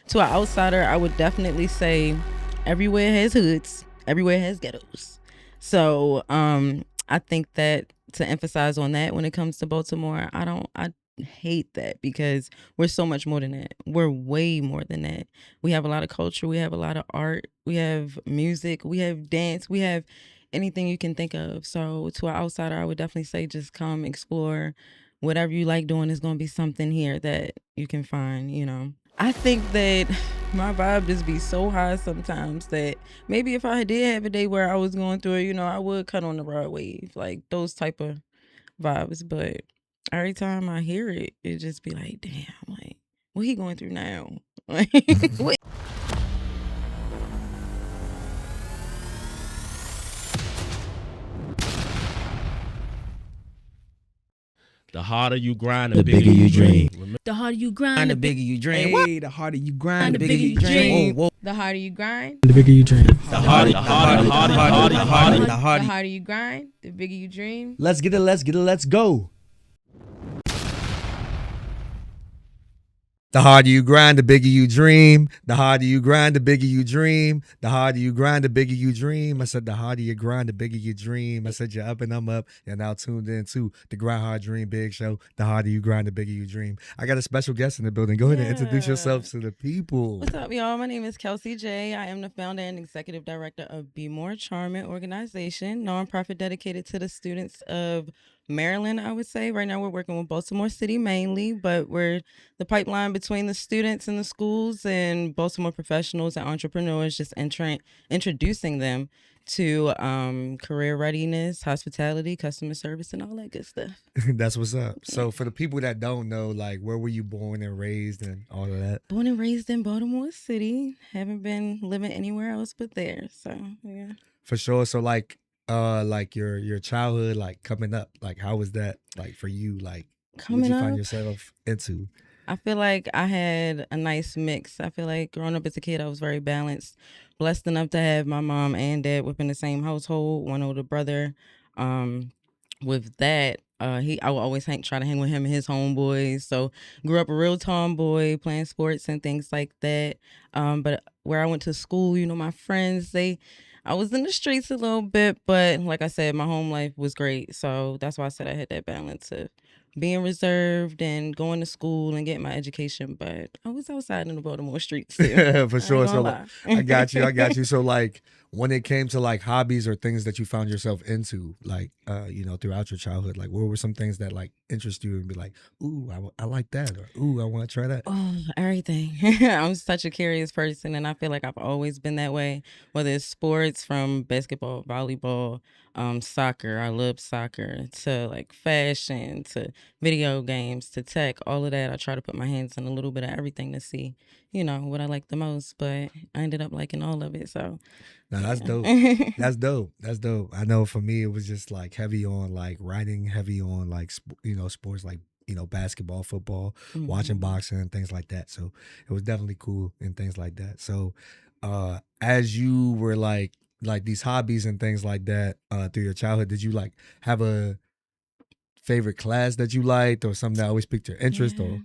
To an outsider, I would definitely say everywhere has hoods, everywhere has ghettos. So I think that to emphasize on that when it comes to Baltimore, I hate that because we're so much more than that. We're way more than that. We have a lot of culture, we have a lot of art, we have music, we have dance, we have anything you can think of. So to an outsider, I would definitely say just come explore. Whatever you like doing is going to be something here that you can find. I think that my vibe just be so high sometimes that maybe if I did have a day where I was going through it, I would cut on the broad wave, like those type of vibes. But every time I hear it, it just be like, damn, like what he going through now? Like, what? The harder you grind, the bigger you dream. The harder you grind, The bigger you dream. Hey, The harder you grind, the bigger you dream. Whoa, whoa. The harder you grind, The bigger you dream. The harder you grind, the bigger you dream. Let's get it, let's go. The harder you grind, the bigger you dream. The harder you grind, the bigger you dream. The harder you grind, the bigger you dream. I said the harder you grind, the bigger you dream. I said you're up and I'm up. You're now tuned in to the Grind Hard Dream Big Show. The harder you grind, the bigger you dream. I got a special guest in the building. Go ahead and introduce yourself to the people. What's up, y'all? My name is Kelsey J. I am the founder and executive director of Be More Charming Organization, nonprofit dedicated to the students of Maryland, I would say. Right now we're working with Baltimore City mainly, but we're the pipeline between the students and the schools and Baltimore professionals and entrepreneurs, just introducing them to career readiness, hospitality, customer service, and all that good stuff. That's what's up. So for the people that don't know, like, where were you born and raised and all of that? Born and raised in Baltimore City. Haven't been living anywhere else but there. So, yeah. For sure. So like your childhood, like coming up, like how was that like for you? Like what did you find yourself into? I feel like I had a nice mix. I feel like growing up as a kid, I was very balanced. Blessed enough to have my mom and dad within the same household, one older brother. With that, I would always try to hang with him and his homeboys. So grew up a real tomboy, playing sports and things like that. But where I went to school, my friends, I was in the streets a little bit, but like I said, my home life was great. So that's why I said I had that balance of being reserved and going to school and getting my education. But I was outside in the Baltimore streets too. For sure. So like, I got you. So like when it came to like hobbies or things that you found yourself into, like throughout your childhood, like what were some things that like interest you and be like, ooh, I like that, or ooh, I want to try that? Oh, everything. I'm such a curious person, and I feel like I've always been that way. Whether it's sports, from basketball, volleyball, soccer. I love soccer. To like fashion, to video games, to tech, all of that. I try to put my hands in a little bit of everything to see, what I like the most. But I ended up liking all of it. So. No, that's dope. That's dope. That's dope. I know for me, it was just like heavy on like writing, heavy on like, sports like, basketball, football, watching boxing and things like that. So it was definitely cool and things like that. So as you were like these hobbies and things like that through your childhood, did you like have a favorite class that you liked or something that always piqued your interest? Yeah. Or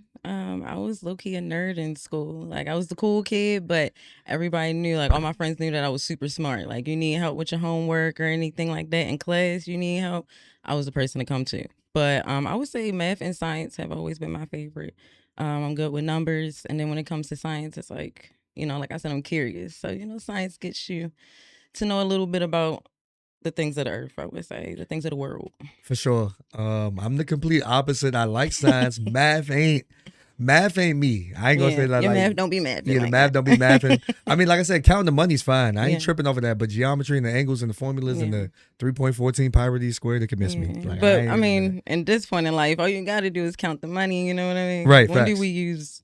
I was low-key a nerd in school. Like I was the cool kid, but everybody knew, like all my friends knew that I was super smart. Like you need help with your homework or anything like that in class, you need help, I was the person to come to. But I would say math and science have always been my favorite. I'm good with numbers, and then when it comes to science, it's like, like I said, I'm curious. So, science gets you to know a little bit about the things of the earth, I would say, the things of the world. For sure. I'm the complete opposite. I like science. Math ain't me. I ain't gonna say that. Your like, math don't be math. Yeah, the math don't be mathing. I mean, like I said, counting the money's fine. I ain't tripping over that. But geometry and the angles and the formulas and the 3.14 pi over d squared, it can miss me. Like, but I mean, in this point in life, all you got to do is count the money. You know what I mean? Right. When facts. do we use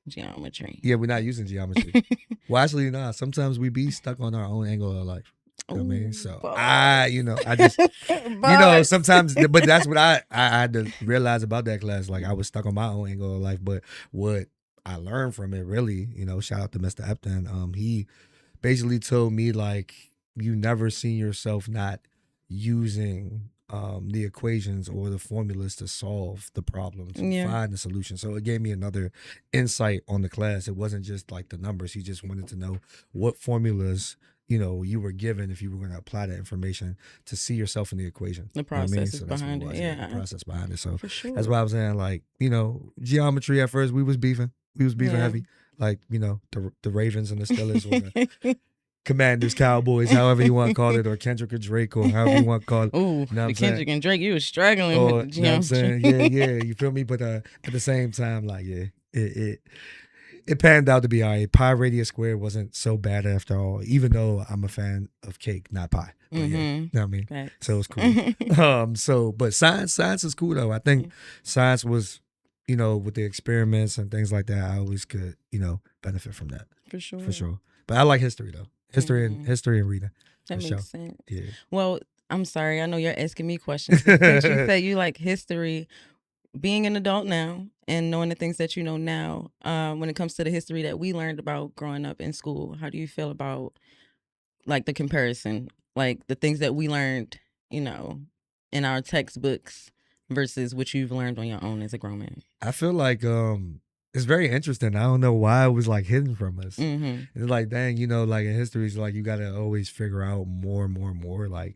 geometry? Yeah, we're not using geometry. Well, actually, nah. Sometimes we be stuck on our own angle of life. You know what I mean? So I just, sometimes, but that's what I had to realize about that class. Like I was stuck on my own angle of life, but what I learned from it really, shout out to Mr. Epton. He basically told me like, you never seen yourself not using the equations or the formulas to solve the problem, to find the solution. So it gave me another insight on the class. It wasn't just like the numbers. He just wanted to know what formulas you were given if you were going to apply that information to see yourself in the equation. The process So that's behind what it was. it. Yeah. The process behind it. So for sure. that's why I was saying, like, geometry at first we was beefing. We was beefing heavy. Like, the Ravens and the Steelers or the Commanders, Cowboys, however you want to call it, or Kendrick or Drake, or however you want to call it. Ooh, the Kendrick and Drake, you were struggling with the geometry. You know what I'm saying? Yeah, you feel me? But at the same time, like, it panned out to be all right. Pi radius squared wasn't so bad after all, even though I'm a fan of cake, not pie. But you know what I mean? Right. So it's cool. But science is cool though. I think science was, with the experiments and things like that, I always could, benefit from that. For sure. But I like history though. History and reading. That makes sense. Yeah. Well, I'm sorry. I know you're asking me questions. Since you said you like history, being an adult now and knowing the things that you know now, when it comes to the history that we learned about growing up in school, how do you feel about like the comparison, like the things that we learned, in our textbooks versus what you've learned on your own as a grown man? I feel like it's very interesting. I don't know why it was like hidden from us. It's like, dang, like in history, it's like you got to always figure out more and more and more. Like,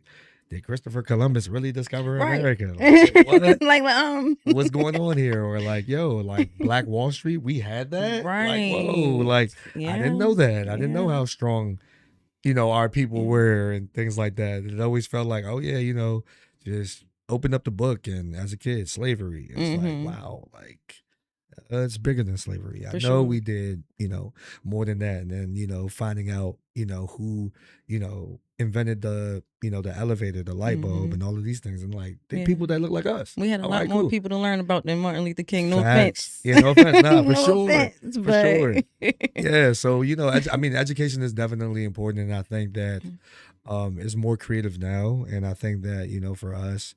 did Christopher Columbus really discover America? Like, what? Like, what's going on here? Or like, like Black Wall Street, we had that? Right. Like, whoa, like, I didn't know that. I didn't know how strong, our people were and things like that. It always felt like, oh yeah, just open up the book and as a kid, slavery. It's like, wow, like, it's bigger than slavery. I know we did, more than that. And then, finding out, who, invented the, the elevator, the light bulb, and all of these things. And like, they're people that look like us. We had a lot more people to learn about than Martin Luther King. No Facts. offense. Yeah, no offense. Nah, for No sure. offense, For but... sure. Yeah. So, I mean, education is definitely important. And I think that it's more creative now. And I think that, for us,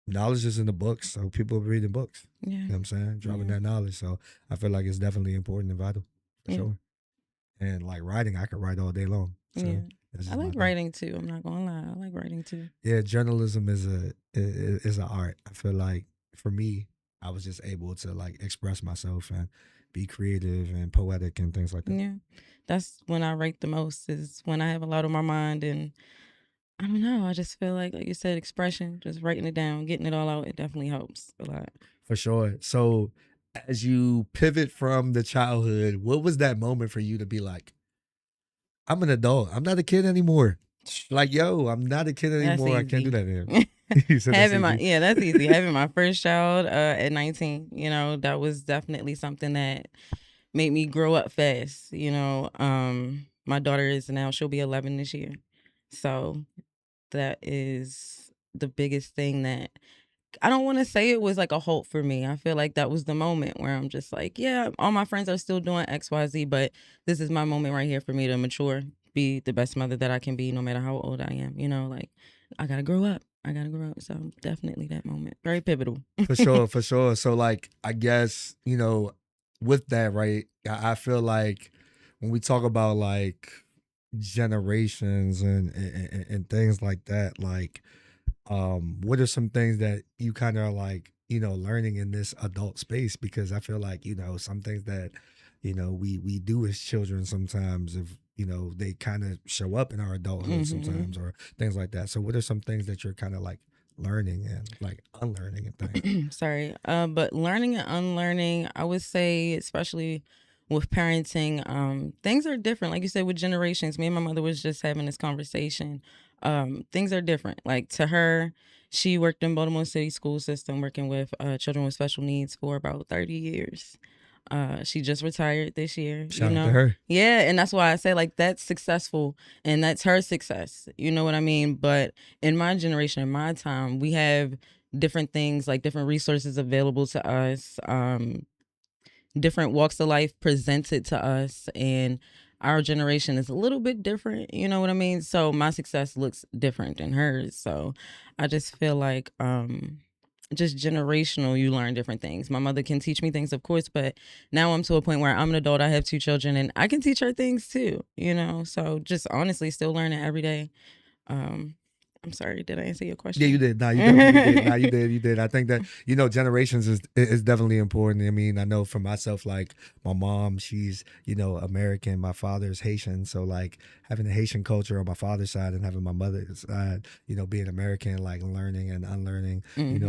knowledge is in the books, so people are reading books. Yeah. You know what I'm saying? Dropping that knowledge. So I feel like it's definitely important and vital, for sure. And like writing, I could write all day long. So I like writing too. I'm not gonna lie, I like writing too. Yeah, journalism is an art. I feel like for me, I was just able to like express myself and be creative and poetic and things like that. Yeah, that's when I write the most, is when I have a lot on my mind. And I don't know, I just feel like you said, expression, just writing it down, getting it all out, it definitely helps a lot. For sure. So as you pivot from the childhood, what was that moment for you to be like, I'm an adult, I'm not a kid anymore? Like, yo, I'm not a kid anymore. I can't do that anymore. That's easy. Having my first child at 19, that was definitely something that made me grow up fast. My daughter is now, she'll be 11 this year. So that is the biggest thing that, I don't want to say it was like a hope for me. I feel like that was the moment where I'm just like, yeah, all my friends are still doing X, Y, Z, but this is my moment right here for me to mature, be the best mother that I can be, no matter how old I am. Like, I gotta grow up. So definitely that moment, very pivotal. For sure. So like, I guess, with that, right, I feel like when we talk about like generations and things like that, like, what are some things that you kind of like, learning in this adult space? Because I feel like, some things that, we do as children sometimes, if, they kind of show up in our adulthood sometimes, or things like that. So what are some things that you're kind of like learning and like unlearning and things? Sorry. But learning and unlearning, I would say, especially with parenting, things are different. Like you said, with generations, me and my mother was just having this conversation. Things are different. Like, to her, she worked in Baltimore City school system, working with children with special needs for about 30 years. She just retired this year. Shout out to her. Yeah, and that's why I say, like, that's successful, and that's her success. You know what I mean? But in my generation, in my time, we have different things, like different resources available to us, different walks of life presented to us, and our generation is a little bit different, you know what I mean? So my success looks different than hers. So I just feel like just generational, you learn different things. My mother can teach me things, of course, but now I'm to a point where I'm an adult, I have 2 children, and I can teach her things too, So just honestly still learning every day. I'm sorry, did I answer your question? Yeah, you did. Nah, you definitely did. Nah, you did. You did. I think that, generations is definitely important. I mean, I know for myself, like my mom, she's, American. My father's Haitian. So like having the Haitian culture on my father's side and having my mother's side, being American, like learning and unlearning,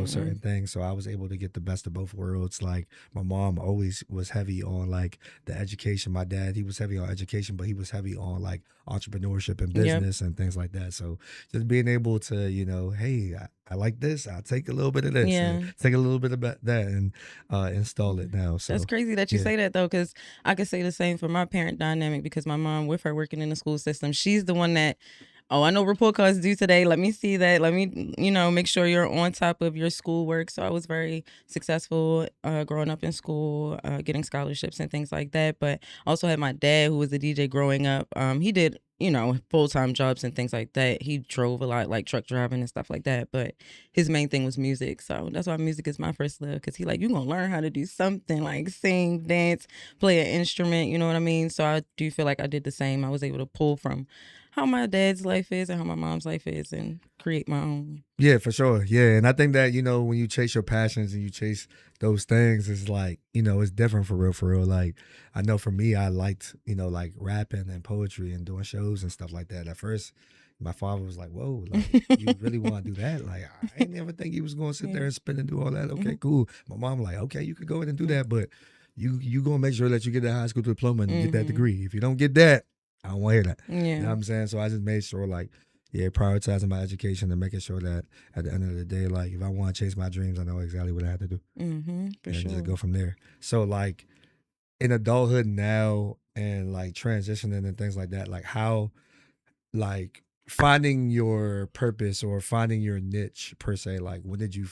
certain things. So I was able to get the best of both worlds. Like my mom always was heavy on like the education. My dad, he was heavy on education, but he was heavy on like entrepreneurship and business and things like that. So just being able to, hey, I like this. I'll take a little bit of this and take a little bit of that and install it now. So that's crazy that you say that though, because I could say the same for my parent dynamic, because my mom, with her working in the school system, she's the one that, oh, I know report cards due today. Let me see that. Let me, make sure you're on top of your schoolwork. So I was very successful growing up in school, getting scholarships and things like that. But I also had my dad, who was a DJ growing up. He did, full-time jobs and things like that. He drove a lot, like truck driving and stuff like that. But his main thing was music. So that's why music is my first love, because he like, you're going to learn how to do something, like sing, dance, play an instrument. You know what I mean? So I do feel like I did the same. I was able to pull from how my dad's life is and how my mom's life is and create my own. Yeah, for sure. Yeah. And I think that, when you chase your passions and you chase those things, it's like, it's different for real, for real. Like, I know for me, I liked, like rapping and poetry and doing shows and stuff like that. At first, my father was like, whoa, like, you really want to do that? Like, I ain't never think he was going to sit there and spin and do all that. Okay, cool. My mom like, okay, you could go ahead and do that, but you going to make sure that you get that high school diploma and get that degree. If you don't get that, I don't want to hear that. Yeah. You know what I'm saying? So I just made sure, like, prioritizing my education and making sure that at the end of the day, like, if I want to chase my dreams, I know exactly what I have to do. For sure. Just go from there. So, like, in adulthood now and, like, transitioning and things like that, like, how, like, finding your purpose or finding your niche, per se, like, when did you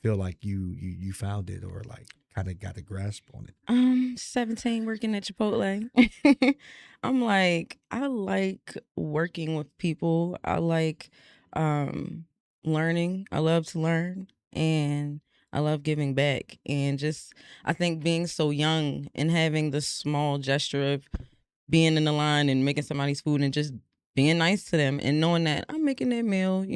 feel like you found it or, like, kind of got a grasp on it? 17, working at Chipotle. I'm like, I like working with people. I like learning. I love to learn, and I love giving back. And just, I think being so young and having the small gesture of being in the line and making somebody's food and just being nice to them and knowing that I'm making their meal,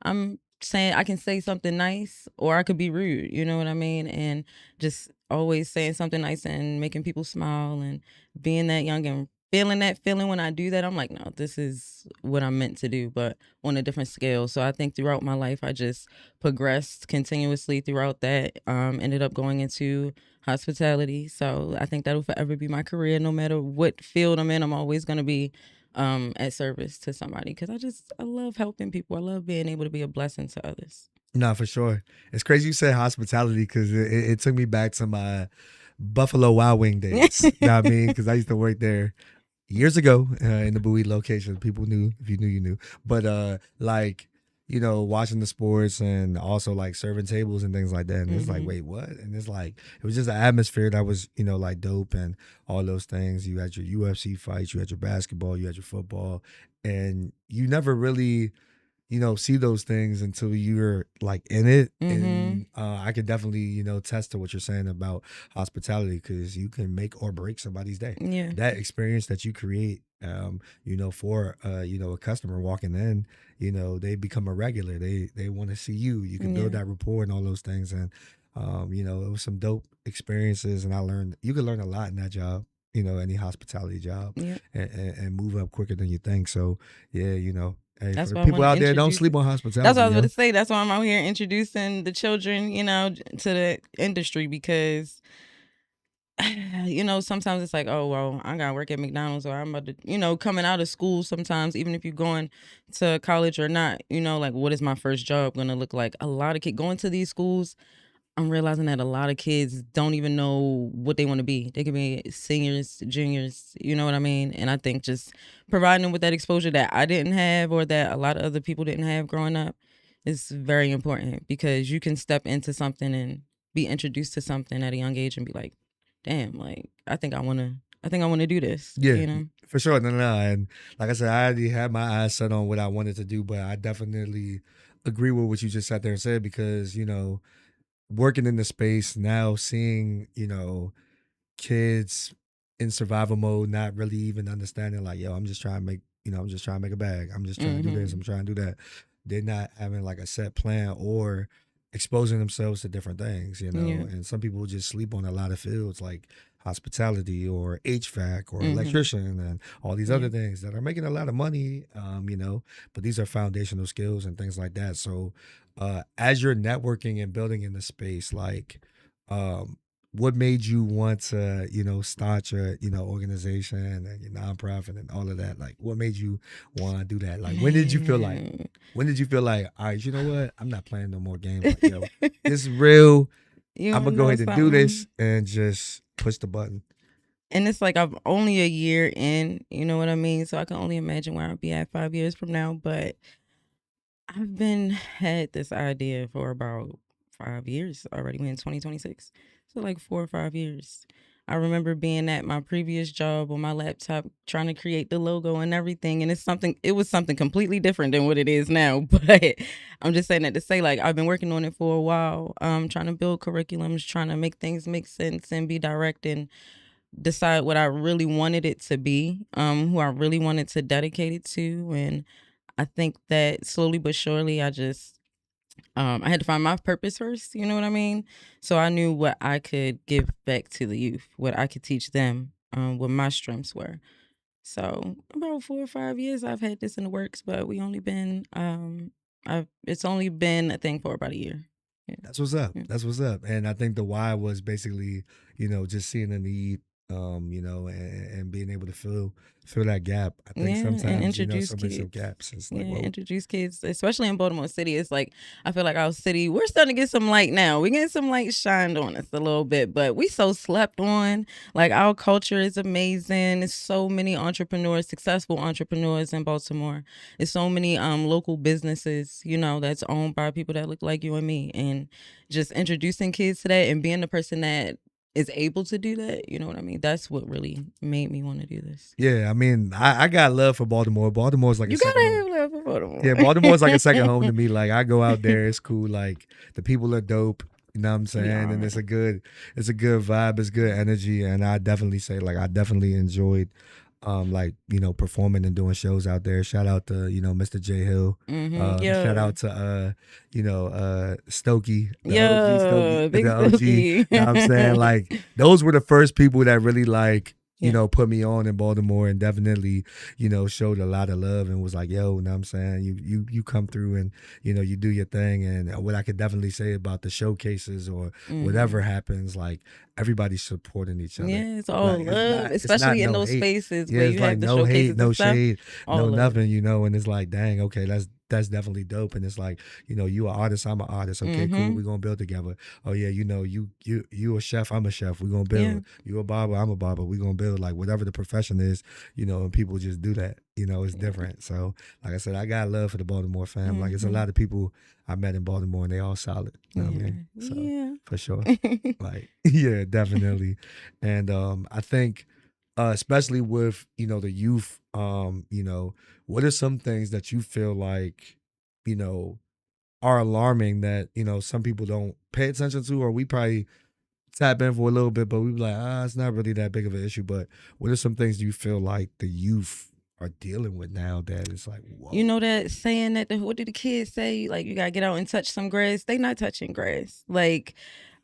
I'm saying, I can say something nice or I could be rude, you know what I mean? And just always saying something nice and making people smile and being that young and feeling that feeling when I do that, I'm like, no, this is what I'm meant to do, but on a different scale. So I think throughout my life, I just progressed continuously throughout that, ended up going into hospitality. So I think that'll forever be my career. No matter what field I'm in, I'm always going to be at service to somebody, because I love helping people. I love being able to be a blessing to others. No, for sure. It's crazy you said hospitality, because it took me back to my Buffalo Wild Wing days. You know what I mean? Because I used to work there years ago in the Bowie location. People knew, if you knew, you knew. But like, watching the sports and also like serving tables and things like that. And it's like, wait, what? And it's like, it was just an atmosphere that was, like dope and all those things. You had your UFC fights, you had your basketball, you had your football, and you never really, see those things until you're like in it. And I could definitely, test to what you're saying about hospitality, because you can make or break somebody's day. Yeah. That experience that you create, for, a customer walking in, they become a regular. They want to see you. You can build that rapport and all those things. And, it was some dope experiences. And you could learn a lot in that job, any hospitality job, and move up quicker than you think. So, yeah, hey, that's for why people out there, don't sleep on hospitality. That's what I was going to say. That's why I'm out here introducing the children, to the industry, because, sometimes it's like, oh, well, I got to work at McDonald's, or I'm about to, coming out of school sometimes, even if you're going to college or not, like, what is my first job going to look like? A lot of kids going to these schools, I'm realizing that a lot of kids don't even know what they want to be. They could be seniors, juniors, you know what I mean? And I think just providing them with that exposure that I didn't have, or that a lot of other people didn't have growing up, is very important, because you can step into something and be introduced to something at a young age and be like, damn, like, I think I want to do this. Yeah, for sure. No. And like I said, I already had my eyes set on what I wanted to do, but I definitely agree with what you just sat there and said, because, working in the space now, seeing, kids in survival mode, not really even understanding, like, yo, I'm just trying to make a bag. I'm just trying to do this. I'm trying to do that. they're not having like a set plan or exposing themselves to different things, you know. Yeah. And some people just sleep on a lot of fields like hospitality or HVAC or Mhm. electrician and all these Yeah. other things that are making a lot of money, you know, but these are foundational skills and things like that. So as you're networking and building in the space, like um what made you want to, you know, start your, you know, organization and your nonprofit and all of that? Like, what made you want to do that? Like, when did you feel like, Man. all right, you know what? I'm not playing no more games. Like, yo, this is real. You I'm wanna gonna go know ahead and do this something? and just push the button. And it's like I'm only a year in, you know what I mean? So I can only imagine where I'll be at 5 years from now. But I've been had this idea for about 5 years already. We're in 2026. So like 4 or 5 years. I remember being at my previous job on my laptop trying to create the logo and everything. And it was something completely different than what it is now. But I'm just saying that to say, like, I've been working on it for a while, trying to build curriculums, trying to make things make sense and be direct and decide what I really wanted it to be, who I really wanted to dedicate it to. And I think that slowly but surely I had to find my purpose first, you know what I mean? So I knew what I could give back to the youth, what I could teach them, what my strengths were. So about 4 or 5 years I've had this in the works, but it's only been a thing for about a year. Yeah. That's what's up. Yeah. That's what's up. And I think the why was basically, you know, just seeing a need, you know, and being able to fill that gap. I think Yeah, and sometimes, you know, introduce so many some kids. gaps. It's like, Yeah, whoa. introduce kids, especially in Baltimore City. It's like I feel like our city, we're starting to get some light now. We're getting some light shined on us a little bit, but we so slept on. Like our culture is amazing. There's so many entrepreneurs, successful entrepreneurs in Baltimore. There's so many local businesses, you know, that's owned by people that look like you and me. And just introducing kids to that and being the person that is able to do that, you know what I mean? That's what really made me want to do this. Yeah, I mean, I got love for Baltimore. Baltimore's like a You second gotta home. have love for Baltimore. Yeah, Baltimore's like a second home to me. Like I go out there, it's cool. Like the people are dope. You know what I'm We saying? And are. it's a good vibe, it's good energy. And I definitely say like I definitely enjoyed like, you know, performing and doing shows out there. Shout out to, you know, Mr. J Hill. Shout Yo, out to you know, Stokey, the OG Stokey, yo, big the OG. You know what I'm saying? Stokey. Like those were the first people that really like, you Yeah. know, put me on in Baltimore and definitely, you know, showed a lot of love and was like, yo, you know what I'm saying? You come through and, you know, you do your thing. And what I could definitely say about the showcases or whatever happens, like everybody's supporting each other. Yeah, it's all Like love, it's not especially in no those hate. spaces Yeah, where it's you like have the no hate, showcases no and stuff. shade, All no love. nothing, you know, and it's like, dang, okay, that's definitely dope. And it's like, you know, you an artist, I'm an artist. Okay, cool, we're gonna build together. Oh yeah, you know, you a chef, I'm a chef, we're gonna build. Yeah. You a barber, I'm a barber, we're gonna build. Like whatever the profession is, you know, and people just do that. You know, it's different. So like I said, I got love for the Baltimore fam. Like it's a lot of people I met in Baltimore and they all solid. You know what I mean? So Yeah. for sure. Like, yeah, definitely. And I think especially with, you know, the youth, you know, what are some things that you feel like, you know, are alarming that, you know, some people don't pay attention to, or we probably tap in for a little bit, but we be like, it's not really that big of an issue. But what are some things you feel like the youth are dealing with now that it's like, whoa? You know that saying that what did the kids say? Like you gotta get out and touch some grass. They not touching grass. Like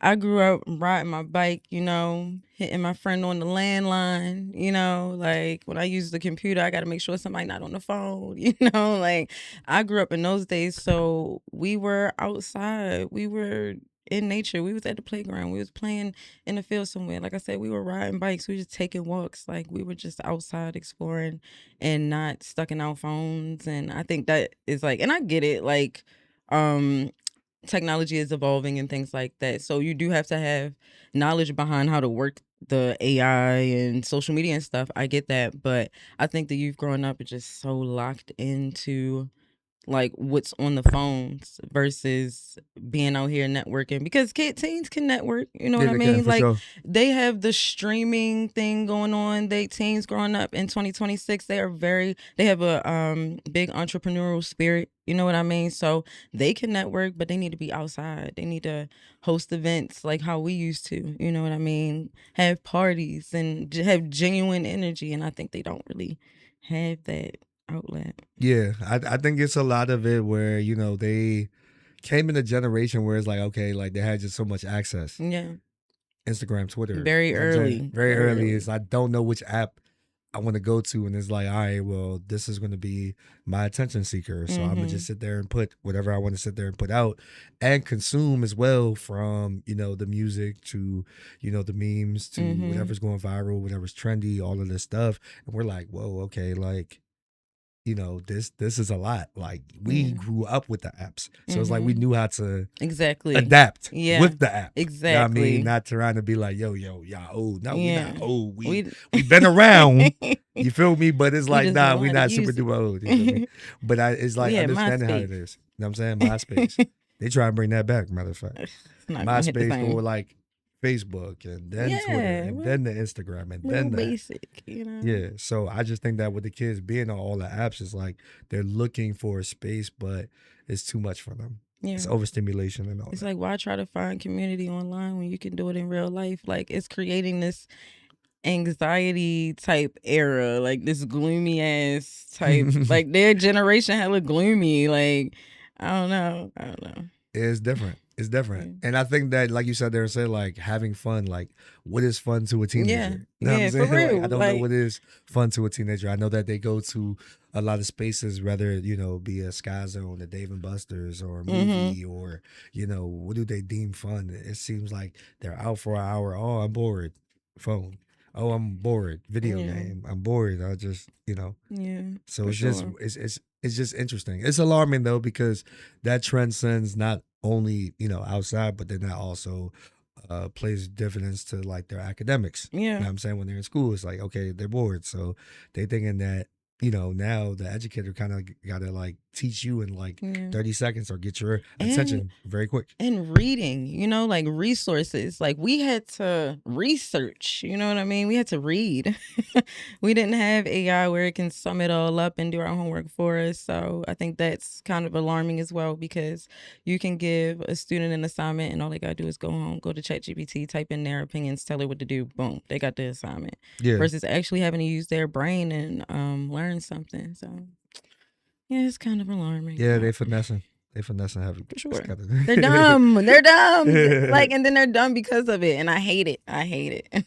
I grew up riding my bike, you know, hitting my friend on the landline, you know, like when I use the computer, I gotta make sure somebody not on the phone, you know, like I grew up in those days, so we were outside, we were in nature, we was at the playground, we was playing in the field somewhere. Like I said, we were riding bikes, we were just taking walks, like we were just outside exploring and not stuck in our phones. And I think that is like, and I get it, like technology is evolving and things like that, so you do have to have knowledge behind how to work the AI and social media and stuff. I get that, but I think the youth growing up are just so locked into like what's on the phones versus being out here networking, because teens can network, you know Yeah, what I they can mean? for Like sure. they have the streaming thing going on. Teens growing up in 2026, they have a big entrepreneurial spirit, you know what I mean? So they can network, but they need to be outside. They need to host events like how we used to, you know what I mean? Have parties and have genuine energy, and I think they don't really have that. outlet. Yeah, I think it's a lot of it where they came in a generation where it's like, okay, like they had just so much access. Yeah. Instagram, Twitter, Very you know what I'm saying? early. Very Very early early. is I don't know which app I want to go to, and it's like, all right, well, this is going to be my attention seeker, so I'm gonna just sit there and put whatever I want to sit there and put out and consume as well, from the music to the memes to whatever's going viral, whatever's trendy, all of this stuff, and we're like, whoa, okay, like this is a lot. Like we grew up with the apps, so it's like we knew how to Exactly adapt Yeah. with the app. Exactly. You know what I mean? Not trying to be like, yo, y'all old. No, we Yeah. not old. We- We been around. You feel me? But it's We like, just nah, know we how to not super use it. duper old. You feel me? But it's like Yeah, understanding how MySpace. it is. You know what I'm saying? MySpace. They try and bring that back, matter of fact. It's not gonna hit the MySpace same. or like Facebook and then Twitter and well, then the Instagram and real then the basic, yeah, so I just think that with the kids being on all the apps, it's like they're looking for a space, but it's too much for them. Yeah. It's overstimulation and all It's that. like, why try to find community online when you can do it in real life? Like, it's creating this anxiety type era, like this gloomy ass type. Like their generation hella gloomy. Like, I don't know. It's different. It's different. And I think that, like you said there, said like having fun, like what is fun to a teenager? Yeah. You know what I'm Yeah, for saying? Like, real. I don't know Like- what is fun to a teenager. I know that they go to a lot of spaces, whether be a Sky Zone, a Dave and Buster's, or a movie, or what do they deem fun? It seems like they're out for an hour. Oh, I'm bored. Phone. Oh, I'm bored. Video game. I'm bored. I just Yeah. So for it's just sure. it's just interesting. It's alarming though, because that transcends not only outside, but then that also plays dividends to like their academics. You know Yeah. what I'm saying? When they're in school, it's like, okay, they're bored, so they thinking that now the educator kind of got to like teach you in like Yeah. 30 seconds or get your And- attention very quick. And reading, like resources. Like we had to research, you know what I mean? We had to read. We didn't have AI where it can sum it all up and do our homework for us. So I think that's kind of alarming as well, because you can give a student an assignment and all they gotta do is go home, go to ChatGPT, type in their opinions, tell it what to do, boom, they got the assignment. Yeah. Versus actually having to use their brain and learn something. So yeah, it's kind of alarming. Yeah, they finessing. They finessing heavy. For sure. It's kinda- They're dumb. They're dumb. Like, and then they're dumb because of it. And I hate it.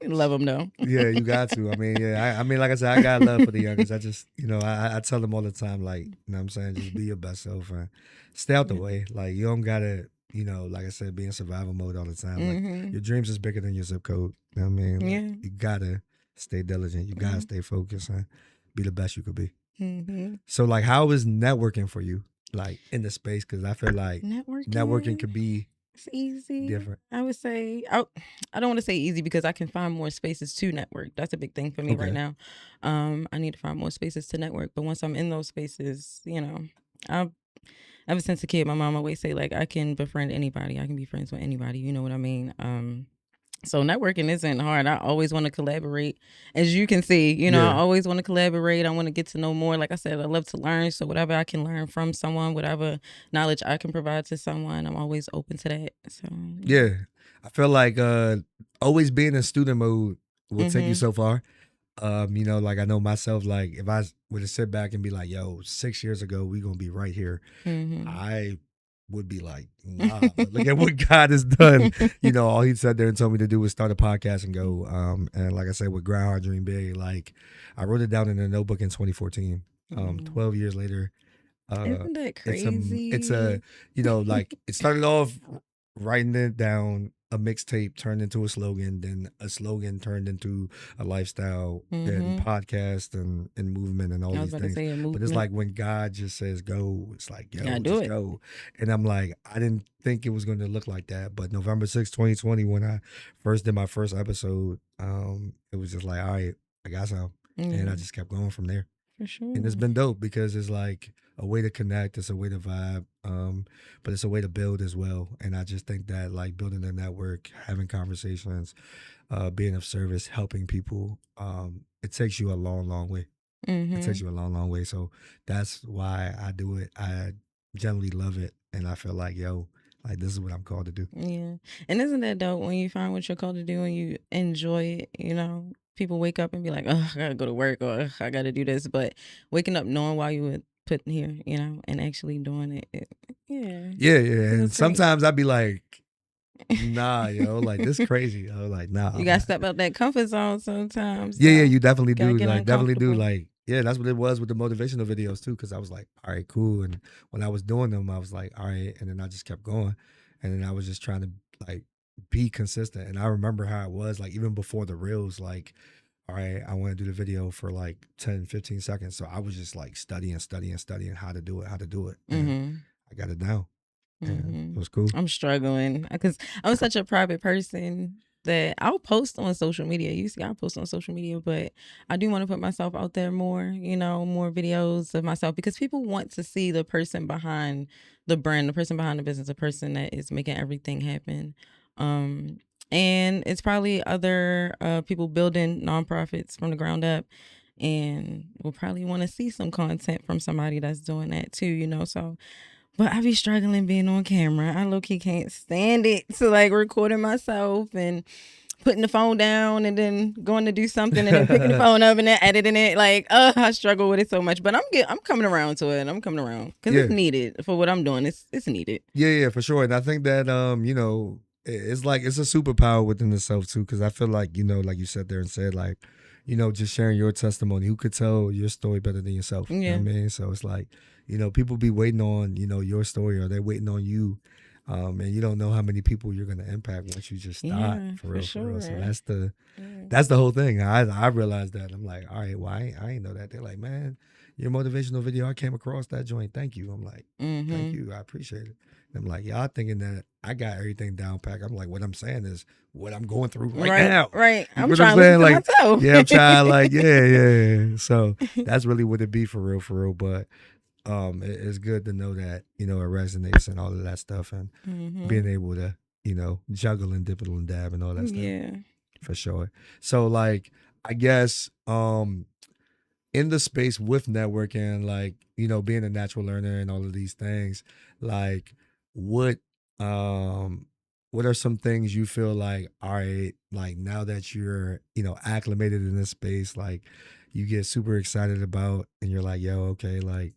Love them though. Yeah, you got to. I mean, yeah. I mean, like I said, I got love for the youngest. I just, I tell them all the time, like, you know what I'm saying? Just be your best self and stay out the way. Like, you don't got to, like I said, be in survival mode all the time. Like, your dreams is bigger than your zip code. You know what I mean? Like, Yeah. you got to stay diligent. You got to stay focused and be the best you could be. So, like, how is networking for you, like, in the space? Because I feel like networking could be it's easy. different. I would say I don't want to say easy, because I can find more spaces to network. That's a big thing for me right now. I need to find more spaces to network. But once I'm in those spaces, ever since a kid, my mom always say, like, I can befriend anybody. I can be friends with anybody. You know what I mean? So networking isn't hard. I always want to collaborate. As you can see, I always want to collaborate. I want to get to know more. Like I said, I love to learn. So whatever I can learn from someone, whatever knowledge I can provide to someone, I'm always open to that. So Yeah. I feel like always being in student mode will take you so far. Like I know myself, like if I were to sit back and be like, yo, 6 years ago, we gonna be right here, I would be like, nah, but look at what God has done. All he sat there and told me to do was start a podcast and go. And like I said, with Grind Hard Dream Big, like I wrote it down in a notebook in 2014. 12 years later. Isn't that crazy? It's a like it started off writing it down. A mixtape turned into a slogan, then a slogan turned into a lifestyle and podcast and movement and all I was these about to things. say a But it's movement. like when God just says go, it's like, yo, Gotta do just it. go. And I'm like, I didn't think it was going to look like that. But November 6th, 2020, when I first did my first episode, it was just like, all right, I got some. And I just kept going from there. For sure. And it's been dope because it's like a way to connect, it's a way to vibe, but it's a way to build as well. And I just think that like building a network, having conversations, being of service, helping people, it takes you a long, long way. It takes you a long, long way. So that's why I do it. I generally love it. And I feel like, yo, like this is what I'm called to do. Yeah. And isn't that dope when you find what you're called to do and you enjoy it, people wake up and be like, oh, I gotta go to work, or "Ugh, I gotta do this," but waking up knowing why you were put here, and actually doing it, yeah, Yeah, it and was great. sometimes I'd be like, nah, yo, like this crazy. I was like, nah. You gotta step out that comfort zone sometimes. Yeah, though. you definitely Gotta do. get Like, definitely do. uncomfortable. Like, yeah, that's what it was with the motivational videos too. Because I was like, all right, cool. And when I was doing them, I was like, all right. And then I just kept going, and then I was just trying to like be consistent. And I remember how it was like even before the reels. Like, all right, I want to do the video for like 10, 15 seconds. So I was just like studying how to do it. And I got it down. And it was cool. I'm struggling because I'm such a private person that I'll post on social media. You see, I post on social media, but I do want to put myself out there more, more videos of myself, because people want to see the person behind the brand, the person behind the business, the person that is making everything happen. And it's probably other people building nonprofits from the ground up, and will probably want to see some content from somebody that's doing that too, so. But I be struggling being on camera. I low-key can't stand it. So like recording myself and putting the phone down and then going to do something and then picking the phone up and then editing it. Like, I struggle with it so much. But I'm coming around to it. I'm coming around because it's needed for what I'm doing. It's needed. Yeah, for sure. And I think that it's like it's a superpower within itself too. Because I feel like like you sat there and said like, just sharing your testimony. Who could tell your story better than yourself? Yeah. You know what I mean? So it's like, people be waiting on, your story, or they're waiting on you. And you don't know how many people you're gonna impact once you just start. For real. So that's the whole thing. I realized that. I'm like, all right, well, I ain't know that. They're like, man, your motivational video, I came across that joint. Thank you. I'm like, thank you. I appreciate it. And I'm like, y'all thinking that I got everything down pack. I'm like, what I'm saying is what I'm going through right now. Right. I'm trying to listen to like, myself. yeah, I'm trying like, yeah. So that's really what it be for real. But it's good to know that, it resonates and all of that stuff, and being able to, juggle and dibble and dab and all that stuff. Yeah. For sure. So like, I guess in the space with networking, like, being a natural learner and all of these things, like what are some things you feel like, all right, like now that you're, acclimated in this space, like you get super excited about and you're like, yo, okay, like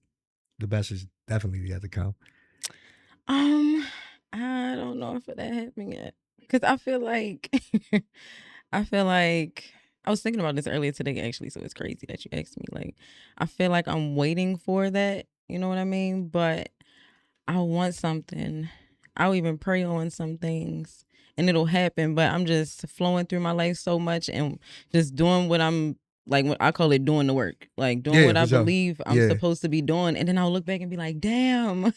the best is definitely yet to come? I don't know if that happened yet, because I feel like I was thinking about this earlier today, actually. So it's crazy that you asked me. Like, I feel like I'm waiting for that. You know what I mean? But I want something. I'll even pray on some things and it'll happen. But I'm just flowing through my life so much and just doing what I'm like, what I call it, doing the work, like doing what I believe I'm supposed to be doing. And then I'll look back and be like, damn,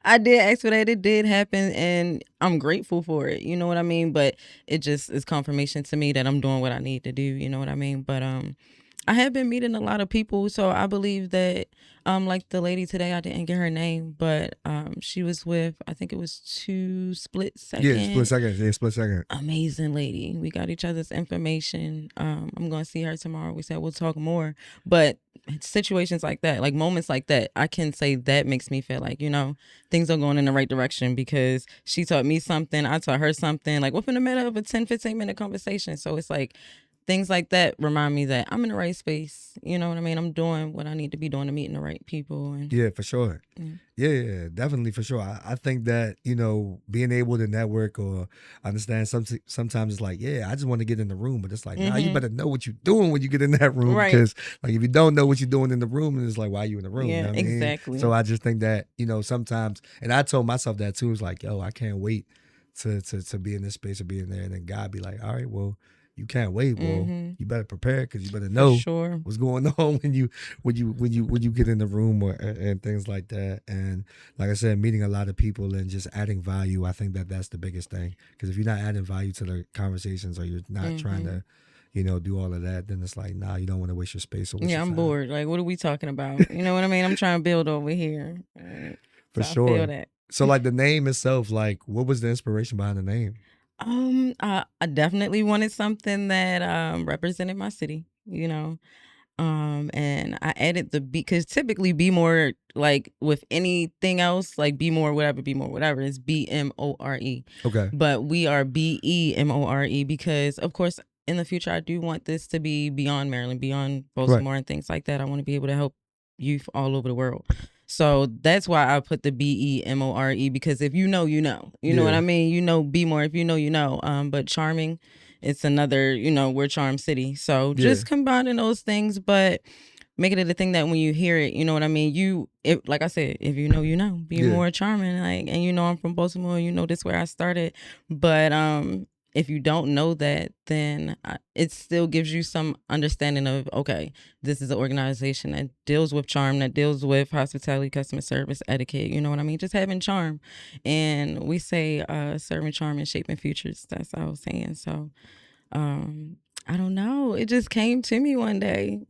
I did ask for that. It did happen. And I'm grateful for it. You know what I mean? But it just is confirmation to me that I'm doing what I need to do. You know what I mean? But I have been meeting a lot of people. So I believe that like the lady today, I didn't get her name, but she was with, I think it was 2 Split Second. Yeah, Split Second. Amazing lady. We got each other's information. I'm going to see her tomorrow. We said we'll talk more. But situations like that, like moments like that, I can say that makes me feel like, things are going in the right direction, because she taught me something. I taught her something, like within the middle of a 10, 15-minute conversation. So it's like, things like that remind me that I'm in the right space. You know what I mean? I'm doing what I need to be doing to meeting the right people. And yeah, for sure. Yeah, definitely, for sure. I think that, being able to network or understand, sometimes it's like, yeah, I just want to get in the room. But it's like, nah, you better know what you're doing when you get in that room. Right. Because like, if you don't know what you're doing in the room, it's like, why are you in the room? Yeah, you know what I mean? exactly. So I just think that, sometimes, and I told myself that too. It's like, yo, I can't wait to be in this space or be in there. And then God be like, all right, well, you can't wait. Well, you better prepare, because you better know what's going on when you get in the room and things like that. And like I said, meeting a lot of people and just adding value. I think that that's the biggest thing. Because if you're not adding value to the conversations, or you're not trying to, do all of that, then it's like, nah, you don't want to waste your space. Or waste your I'm time. bored. Like, what are we talking about? You know what I mean? I'm trying to build over here. For so sure. I feel that. So like the name itself, like what was the inspiration behind the name? I definitely wanted something that represented my city, and I added the B, because typically be more, like with anything else, like be more whatever is BMORE. Okay. But we are BEMORE because, of course, in the future, I do want this to be beyond Maryland, beyond Baltimore and things like that. I want to be able to help youth all over the world. So that's why I put the BEMORE, because if you know, you know. You know what I mean? You know, be more. If you know, you know. But charming, it's another, we're Charm City. So just combining those things, but making it a thing that when you hear it, you know what I mean? Like I said, if you know, you know. Be more charming. And I'm from Baltimore, this where I started. But if you don't know that, then it still gives you some understanding of, okay, this is an organization that deals with charm, that deals with hospitality, customer service, etiquette, you know what I mean? Just having charm. And we say serving charm and shaping futures. That's what I was saying. So I don't know. It just came to me one day.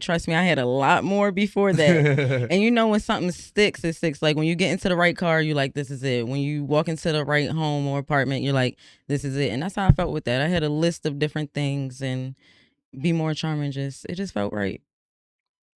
Trust me, I had a lot more before that. And when something sticks, it sticks. Like when you get into the right car, you're like, this is it. When you walk into the right home or apartment, you're like, this is it. And that's how I felt with that. I had a list of different things, and be more charming. It just felt right.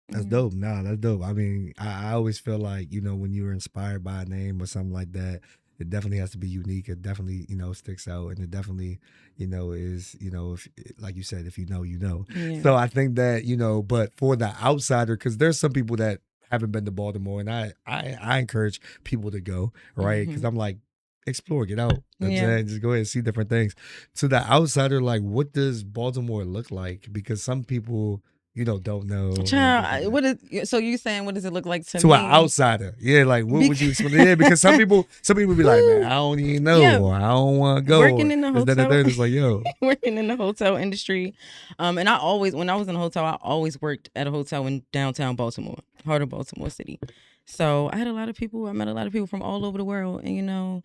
That's dope. Nah, that's dope. I mean, I always feel like, when you're inspired by a name or something like that, it definitely has to be unique. It definitely, sticks out, and it definitely, is, if, like you said, if you know, you know. Yeah. So I think that, but for the outsider, because there's some people that haven't been to Baltimore, and I encourage people to go, right? Because I'm like, explore, get out. You know what I'm saying? Just go ahead and see different things. To the outsider, like, what does Baltimore look like? Because some people, don't know. Child, so you saying what does it look like to an me? outsider? Yeah, like what would you explain? Yeah, because some people be like, man, I don't even know, or I don't want to go. Working in the hotel, it's like, yo, working in the hotel industry, and when I was in a hotel, I always worked at a hotel in downtown Baltimore, heart of Baltimore City. So I met a lot of people from all over the world. And,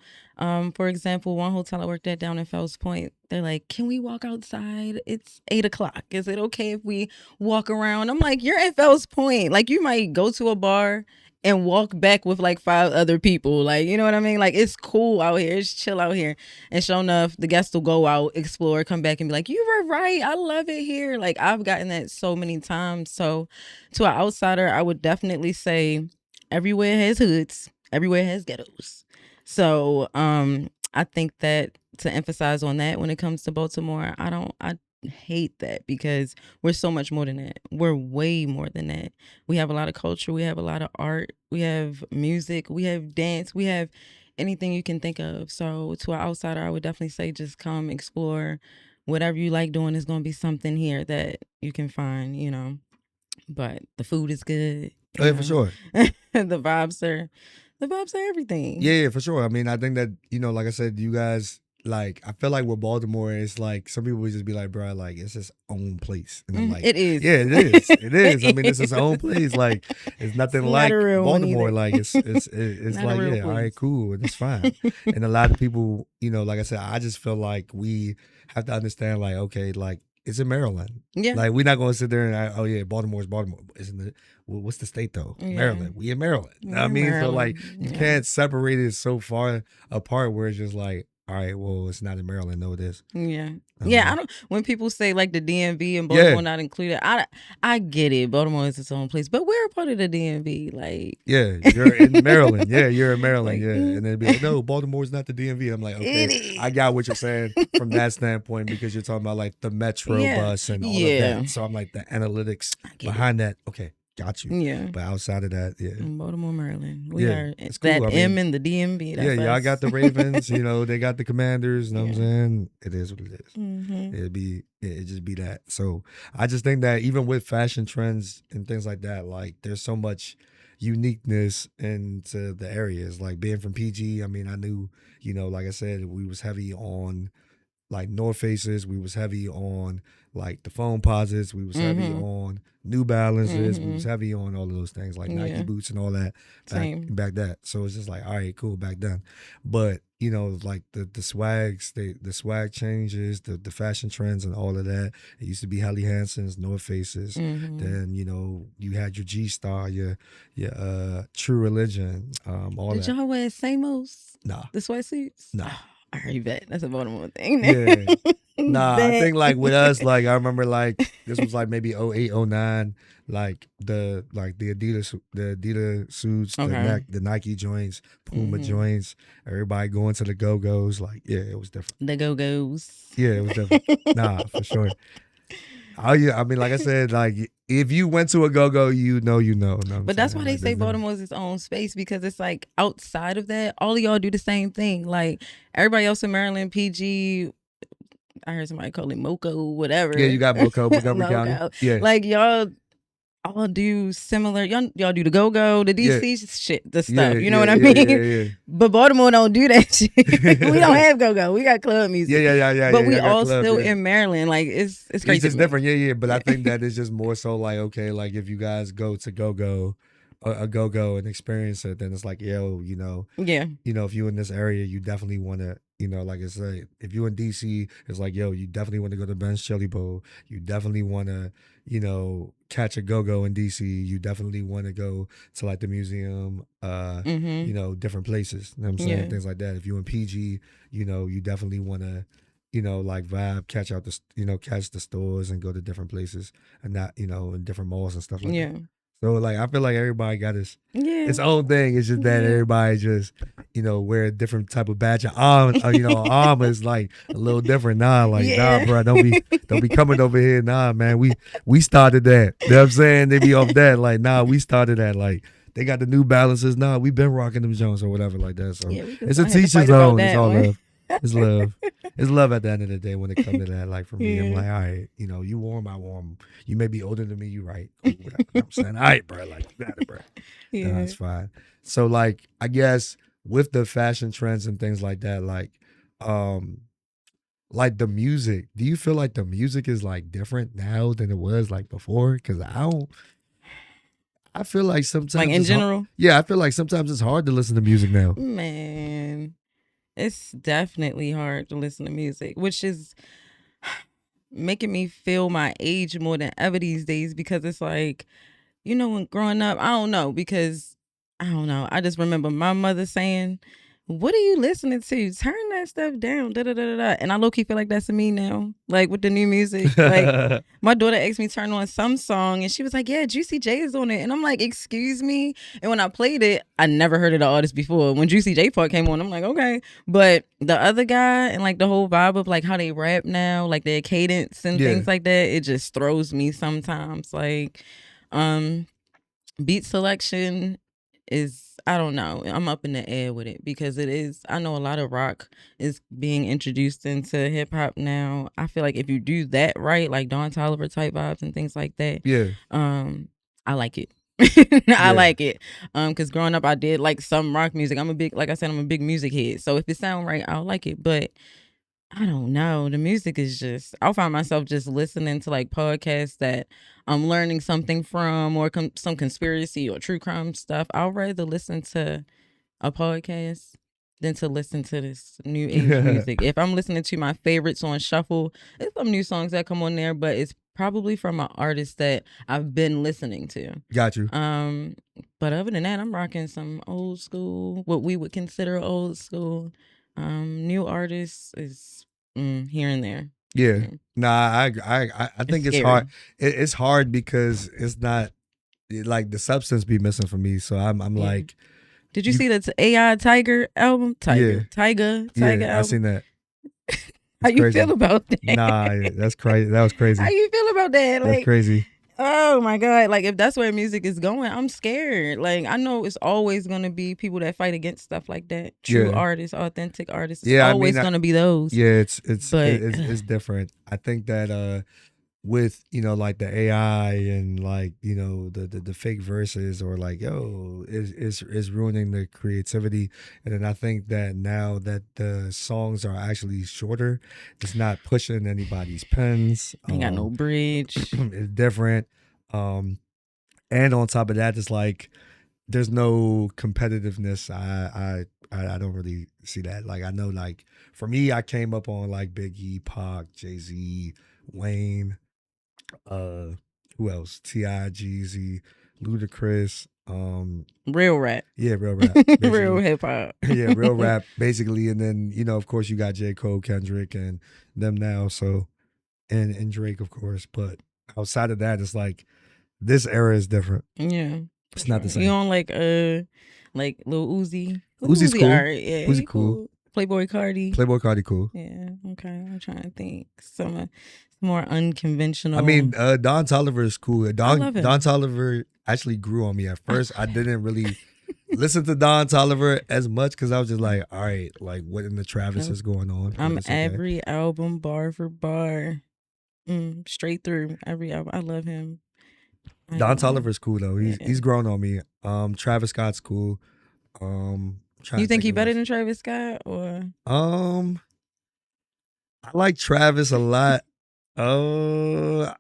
for example, one hotel I worked at down in Fells Point, they're like, can we walk outside? It's 8:00. Is it okay if we walk around? I'm like, you're at Fells Point. Like, you might go to a bar and walk back with like 5 other people. Like, you know what I mean? Like, it's cool out here. It's chill out here. And sure enough, the guests will go out, explore, come back and be like, you were right. I love it here. Like, I've gotten that so many times. So to an outsider, I would definitely say, everywhere has hoods, everywhere has ghettos. So I think that to emphasize on that when it comes to Baltimore, I hate that, because we're so much more than that. We're way more than that. We have a lot of culture, we have a lot of art, we have music, we have dance, we have anything you can think of. So to an outsider, I would definitely say, just come explore. Whatever you like doing, is going to be something here that you can find. But the food is good. Oh, yeah, for sure. the vibes are everything. Yeah, for sure. I mean, I think that, like I said, you guys, like, I feel like with Baltimore, it's like some people would just be like, bro, like, it's its own place. And I'm like, it is. Yeah, it is. It is. I mean, it's its own place. Like, it's nothing like Baltimore. Like, it's like, yeah, all right, cool. And it's fine. And a lot of people, like I said, I just feel like we have to understand, like, okay, like, it's in Maryland. Yeah. Like, we're not going to sit there and, oh, yeah, Baltimore's Baltimore. Isn't it? What's the state, though? Yeah. Maryland. We in Maryland. You know what I mean? Maryland. So, like, you can't separate it so far apart where it's just like, all right, well, it's not in Maryland. No, it is. Yeah. I don't. When people say like the DMV and Baltimore not included, I get it. Baltimore is its own place, but we're a part of the DMV. Like, yeah, you're in Maryland. Yeah, you're in Maryland. Like, and they'd be like, no, Baltimore's not the DMV. I'm like, okay, I got what you're saying from that standpoint, because you're talking about like the Metro bus and all of that. So I'm like, the analytics behind that. Okay. Got you. Yeah. But outside of that, in Baltimore, Maryland. We are it's that cool. M in the DMV. That's y'all got the Ravens, they got the Commanders, you know what I'm saying? It is what it is. Mm-hmm. It'd just be that. So I just think that even with fashion trends and things like that, like, there's so much uniqueness into the areas. Like, being from PG, I mean, I knew, like I said, we was heavy on like North Faces, we was heavy on like the foam posits, we was heavy on New Balances, we was heavy on all of those things, like Nike boots and all that back that. So it's just like, all right, cool, back then. But like the swags, the swag changes, the fashion trends and all of that. It used to be Helly Hansen's, North Faces. Then you had your G Star, your True Religion, all Did that. y'all wear Samos? Nah. The sweatsuits? Nah. All right, bet. That's a Baltimore thing. Yeah. Nah, I Bet. think like with us, like I remember like this was like maybe 08, 09, like the Adidas suits, Okay. the Nike joints, Puma Mhm. joints, everybody going to the Go-Go's. Like, yeah, it was different. The Go-Go's. Yeah, it was different. Nah, for sure. Oh yeah, I mean, like I said, like if you went to a Go-Go, you know what I'm But that's saying? why they Like, say there's different. Baltimore's its own space, because it's like outside of that, all of y'all do the same thing. Like everybody else in Maryland, PG, I heard somebody call it Moco, Yeah, you whatever. got Montgomery County. Moco. Yeah, Like y'all all do similar. Y'all do the Go-Go, the yeah, DC shit, the yeah, stuff. You know yeah, what I yeah, mean? yeah, But Baltimore don't do that shit. We don't yeah. have Go-Go. We got club Yeah, music. yeah, yeah, yeah, But yeah. we I got all club. still Yeah, in Maryland. Like it's it's crazy to just me. different. Yeah, yeah. But I Yeah. think that it's just more so like, okay, like if you guys go to a Go Go and experience it, then it's like, yo, Yeah. if you in this area, you definitely want to, like I said, if you in DC, it's like, yo, you definitely want to go to Ben's Chili Bowl. You definitely want to, catch a Go Go in DC. You definitely want to go to like the museum, Mhm. different places. You know what I'm saying? Yeah. Things like that. If you in PG, you definitely want to, like vibe, catch the stores and go to different places and not, in different malls and stuff like that. Yeah. So like I feel like everybody got its Yeah. own thing. It's just that Yeah. everybody just wear a different type of badge. Arm, arm is like a little different. Nah, like nah, Yeah. bro, don't be coming over here. Nah, man, we started that. You know what I'm saying? They be off that. Like nah, we started that. Like they got the New Balances. Nah, we been rocking them Jones or whatever like that. So Yeah, we just it's a gonna have to teacher's fight about zone. It's that all one. love. It's love. It's love at the end of the day when it comes to that. Like for me, I'm Yeah. like, all right, you warm, I warm. You may be older than me, you right. Cool, whatever. You know what I'm saying, all right, bro, like you got it, bro. No, Yeah. it's fine. So like I guess with the fashion trends and things like that, like the music, do you feel like the music is like different now than it was like before? Because I feel like Like sometimes in it's hard. general, Yeah, I feel like sometimes it's hard to listen to music now. man, it's definitely hard to listen to music, which is making me feel my age more than ever these days, because it's like, when growing up, I don't know, because I don't know. I just remember my mother saying, "What are you listening to? Turn that stuff down." Da, da, da, da, da. And I low key feel like that's me now. Like with the new music. Like my daughter asked me to turn on some song and she was like, "Yeah, Juicy J is on it." And I'm like, "Excuse me." And when I played it, I never heard of the artist before. When Juicy J part came on, I'm like, okay. But the other guy and like the whole vibe of like how they rap now, like their cadence and Yeah. things like that, it just throws me sometimes. Like, beat selection is, I don't know, I'm up in the air with it, because it is, I know a lot of rock is being introduced into hip hop now. I feel like if you do that right, like Don Toliver type vibes and things like that, Yeah. I like it. I Yeah. like it. Because growing up I did like some rock music. Like I said, I'm a big music head, so if it sound right, I'll like it. But I don't know. The music is just, I'll find myself just listening to like podcasts that I'm learning something from, or some conspiracy or true crime stuff. I'll rather listen to a podcast than to listen to this new age music. If I'm listening to my favorites on shuffle, there's some new songs that come on there, but it's probably from an artist that I've been listening to. Got you. But other than that, I'm rocking some old school, what we would consider old school. New artists is here and there. Yeah. Nah, I think it's hard. Scary. It's hard because it's not like the substance be missing for me. So I'm Yeah. like, Did you see the AI Tiger album? Tiger yeah, album. I seen that. How you crazy. feel about that? Nah, that's crazy. That was crazy. How you feel about that? That's Like, crazy. oh my God. Like, if that's where music is going, I'm scared. Like, I know it's always going to be people that fight against stuff like that. True Yeah. artists, authentic artists. It's Yeah, I always mean, going to be those. Yeah, But- it's different. I think that with like the AI and like the fake verses or like is ruining the creativity. And then I think that now that the songs are actually shorter, it's not pushing anybody's pens. Ain't got no bridge. It's different. And on top of that, it's like there's no competitiveness. I don't really see that. Like I know, like for me, I came up on like Biggie, Pac, Jay-Z, Wayne, who else? T.I., Jeezy, Ludacris, Real rap. Yeah, real rap. Real hip hop. Yeah, real rap basically, and then of course you got J. Cole, Kendrick, and them now. So and Drake, of course. But outside of that, it's like this era is different. Yeah, it's not the same. You don't like Lil Uzi? Uzi's cool. Right, yeah, Uzi cool. Playboy Cardi. Playboy Cardi cool. Yeah, okay. I'm trying to think some more unconventional. I mean, Don Toliver is cool. I love him. Don Toliver actually grew on me at first. I didn't really listen to Don Toliver as much because I was just like, all right, like what in the Travis is going on? I'm every album bar for bar, straight through every album. I love him. Don Toliver's cool though. He's grown on me. Travis Scott's cool. You think he better than Travis Scott or? I like Travis a lot. I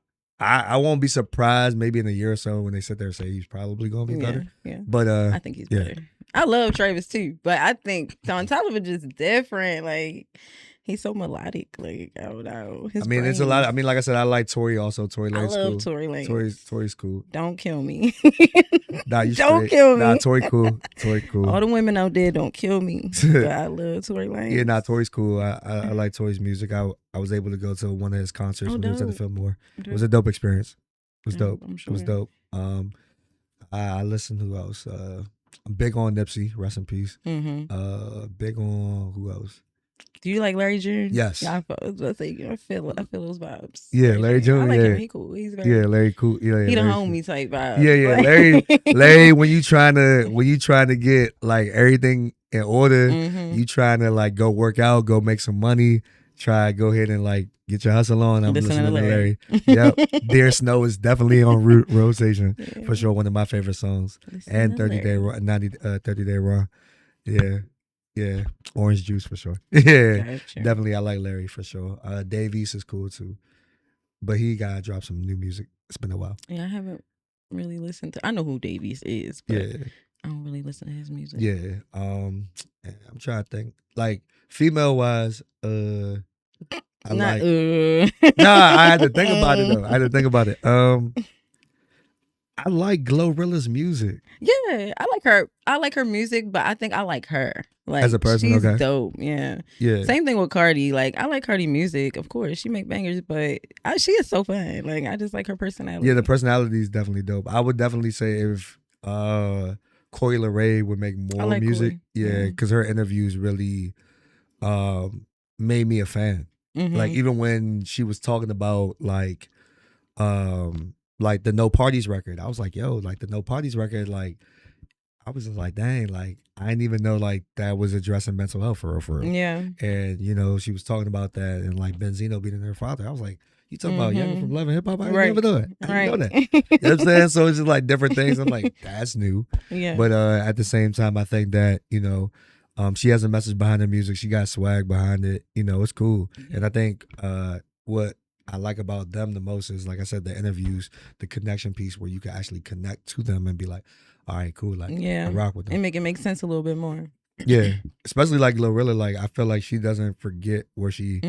won't be surprised maybe in a year or so when they sit there and say he's probably gonna be better. Yeah. But I think he's better. I love Travis too, but I think Don Toliver just different. Like he's so melodic. Like I don't know. It's a lot. I mean, like I said, I like Tory also. Tory Lane's cool. I love Tory Lane. Tory's cool. Don't kill me. Nah, you don't kill me. Nah, Tory cool. Tory cool. All the women out there don't kill me. But I love Tory Lane. Yeah, nah, Tory's cool. I like Tory's music. I was able to go to one of his concerts when he was at the Fillmore. It was a dope experience. It was dope. I'm sure. It was dope. I listened to who else? I'm big on Nipsey, rest in peace. Mm-hmm. Big on who else? Do you like Larry June? Yes. Yeah, I feel those vibes. Yeah, Larry June. I like yeah, him. He cool. He's very Larry cool. Yeah, he the Larry homie type vibe. Yeah. Larry. When you trying to get like everything in order, you trying to like go work out, go make some money, try go ahead and like get your hustle on. I'm listening to Larry. Yep. Dear Snow is definitely on rotation for sure. One of my favorite songs. And 30 Day Run. Yeah. Orange Juice for sure. Yeah. Gotcha. Definitely I like Larry for sure. Dave East is cool too. But he gotta drop some new music. It's been a while. Yeah, I haven't really listened to I know who Dave East is, but I don't really listen to his music. Yeah. I'm trying to think. Like female wise, I had to think about it though. I like Glorilla's music. Yeah, I like her. I like her music, but I think I like her. Like as a person, she's okay. dope. Yeah. Same thing with Cardi. Like I like Cardi music, of course. She make bangers, but she is so fun. Like I just like her personality. Yeah, the personality is definitely dope. I would definitely say if Coi Leray would make more music, because her interviews really made me a fan. Like even when she was talking about like the No Parties record, I was like, yo, like the No Parties record, like I was just like, dang, like I didn't even know like that was addressing mental health for real. Yeah. And she was talking about that and like Benzino beating her father. I was like, you talking about Young from Love and Hip Hop? I never know it. I didn't know that. You know what I'm saying? So it's just like different things. I'm like, that's new. Yeah. But at the same time, I think that, she has a message behind her music. She got swag behind it. It's cool. And I think what I like about them the most is, like I said, the interviews, the connection piece where you can actually connect to them and be like, all right, cool. Like, I rock with them. And make it make sense a little bit more. Yeah. Especially like Glorilla, like I feel like she doesn't forget where she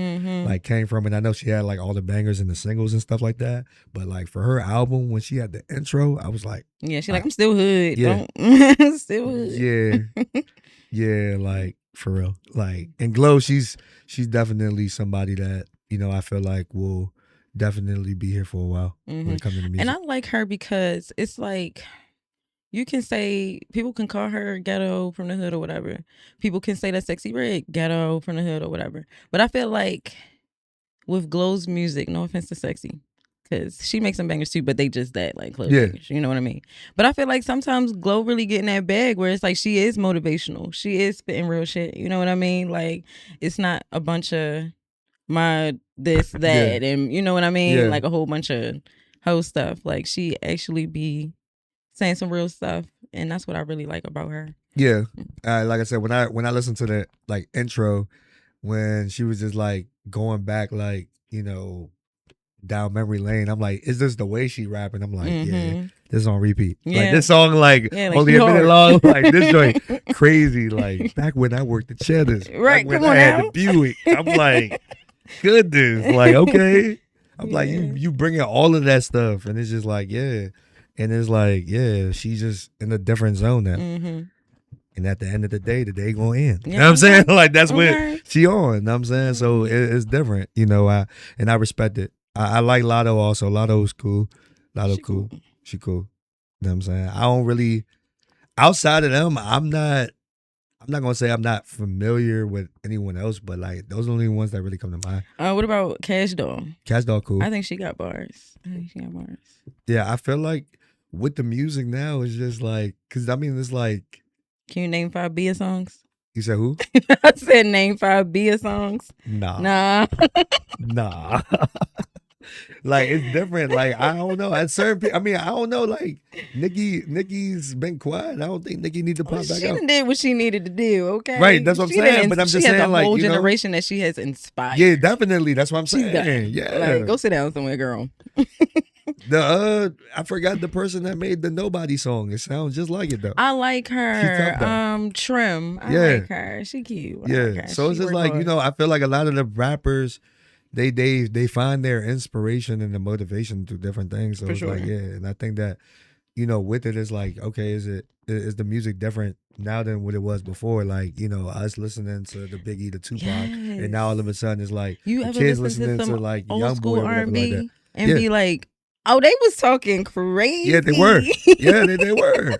like came from. And I know she had like all the bangers and the singles and stuff like that. But like for her album, when she had the intro, I was like, yeah, she's like, I'm still hood. Yeah. Still hood. Yeah. Yeah, like for real. Like, and Glow, she's definitely somebody that, I feel like will definitely be here for a while when it comes to the music. And I like her because it's like, you can say, people can call her ghetto from the hood or whatever. People can say that Sexy Red, ghetto from the hood or whatever. But I feel like with Glow's music, no offense to Sexy, because she makes some bangers too, but they just that, like, club bangers, you know what I mean? But I feel like sometimes Glow really get in that bag where it's like she is motivational. She is spitting real shit, you know what I mean? Like, it's not a bunch of my this, that, and you know what I mean? Yeah. Like a whole bunch of hoe stuff. Like, she actually be saying some real stuff, and that's what I really like about her. Yeah, like I said, when I listened to the like intro, when she was just like going back, like down memory lane, I'm like, is this the way she rapping? I'm like, yeah, this is on repeat. Yeah. Like this song, like only a minute long. Like this joint, crazy. Like back when I worked at Cheddar's, right? Back when Come on I had now. the Buick. I'm like, goodness, like okay. I'm like, you bringing all of that stuff, and it's just like, yeah. And it's like, yeah, she's just in a different zone now. Mm-hmm. And at the end of the day gonna end. Yeah, You know what I'm saying? Like that's okay. what she on. You know what I'm saying? So it's different. You know, I respect it. I like Lotto also. Lotto's cool. Lotto She cool. cool. She cool. You know what I'm saying? I don't really outside of them, I'm not gonna say I'm not familiar with anyone else, but like those are the only ones that really come to mind. What about Cash Doll? Cash Doll cool. I think she got bars. Yeah, I feel like with the music now, it's just like, cause I mean, it's like. Can you name 5 Bia songs? You said who? I said name 5 Bia songs. Nah. Like it's different. Like I don't know. At certain people, I mean, I don't know. Like Nicki's been quiet. I don't think Nicki needs to pop back She up. done did what she needed to do. Okay, Right. That's what I'm saying. But I'm just saying, has a like, whole you know, generation that she has inspired. yeah, definitely. That's what I'm She's done. saying. Yeah. Like, go sit down somewhere, girl. I forgot the person that made the Nobody song. It sounds just like it though. I like her. tough, Trim. I Yeah. like her. She cute. I Yeah. like her. So it's She just work like, hard. you know, I feel like a lot of the rappers, they find their inspiration and the motivation through different things. So For it's like, sure. yeah. And I think that, you know, with it, it's like, okay, is the music different now than what it was before? Like, you know, us listening to the Biggie, the Tupac, and now all of a sudden it's like You the ever kids listen listening to some to like old Young school Boy or whatever R&B like that. and Yeah. be like, oh, they was talking crazy. Yeah, they were. Yeah, they were.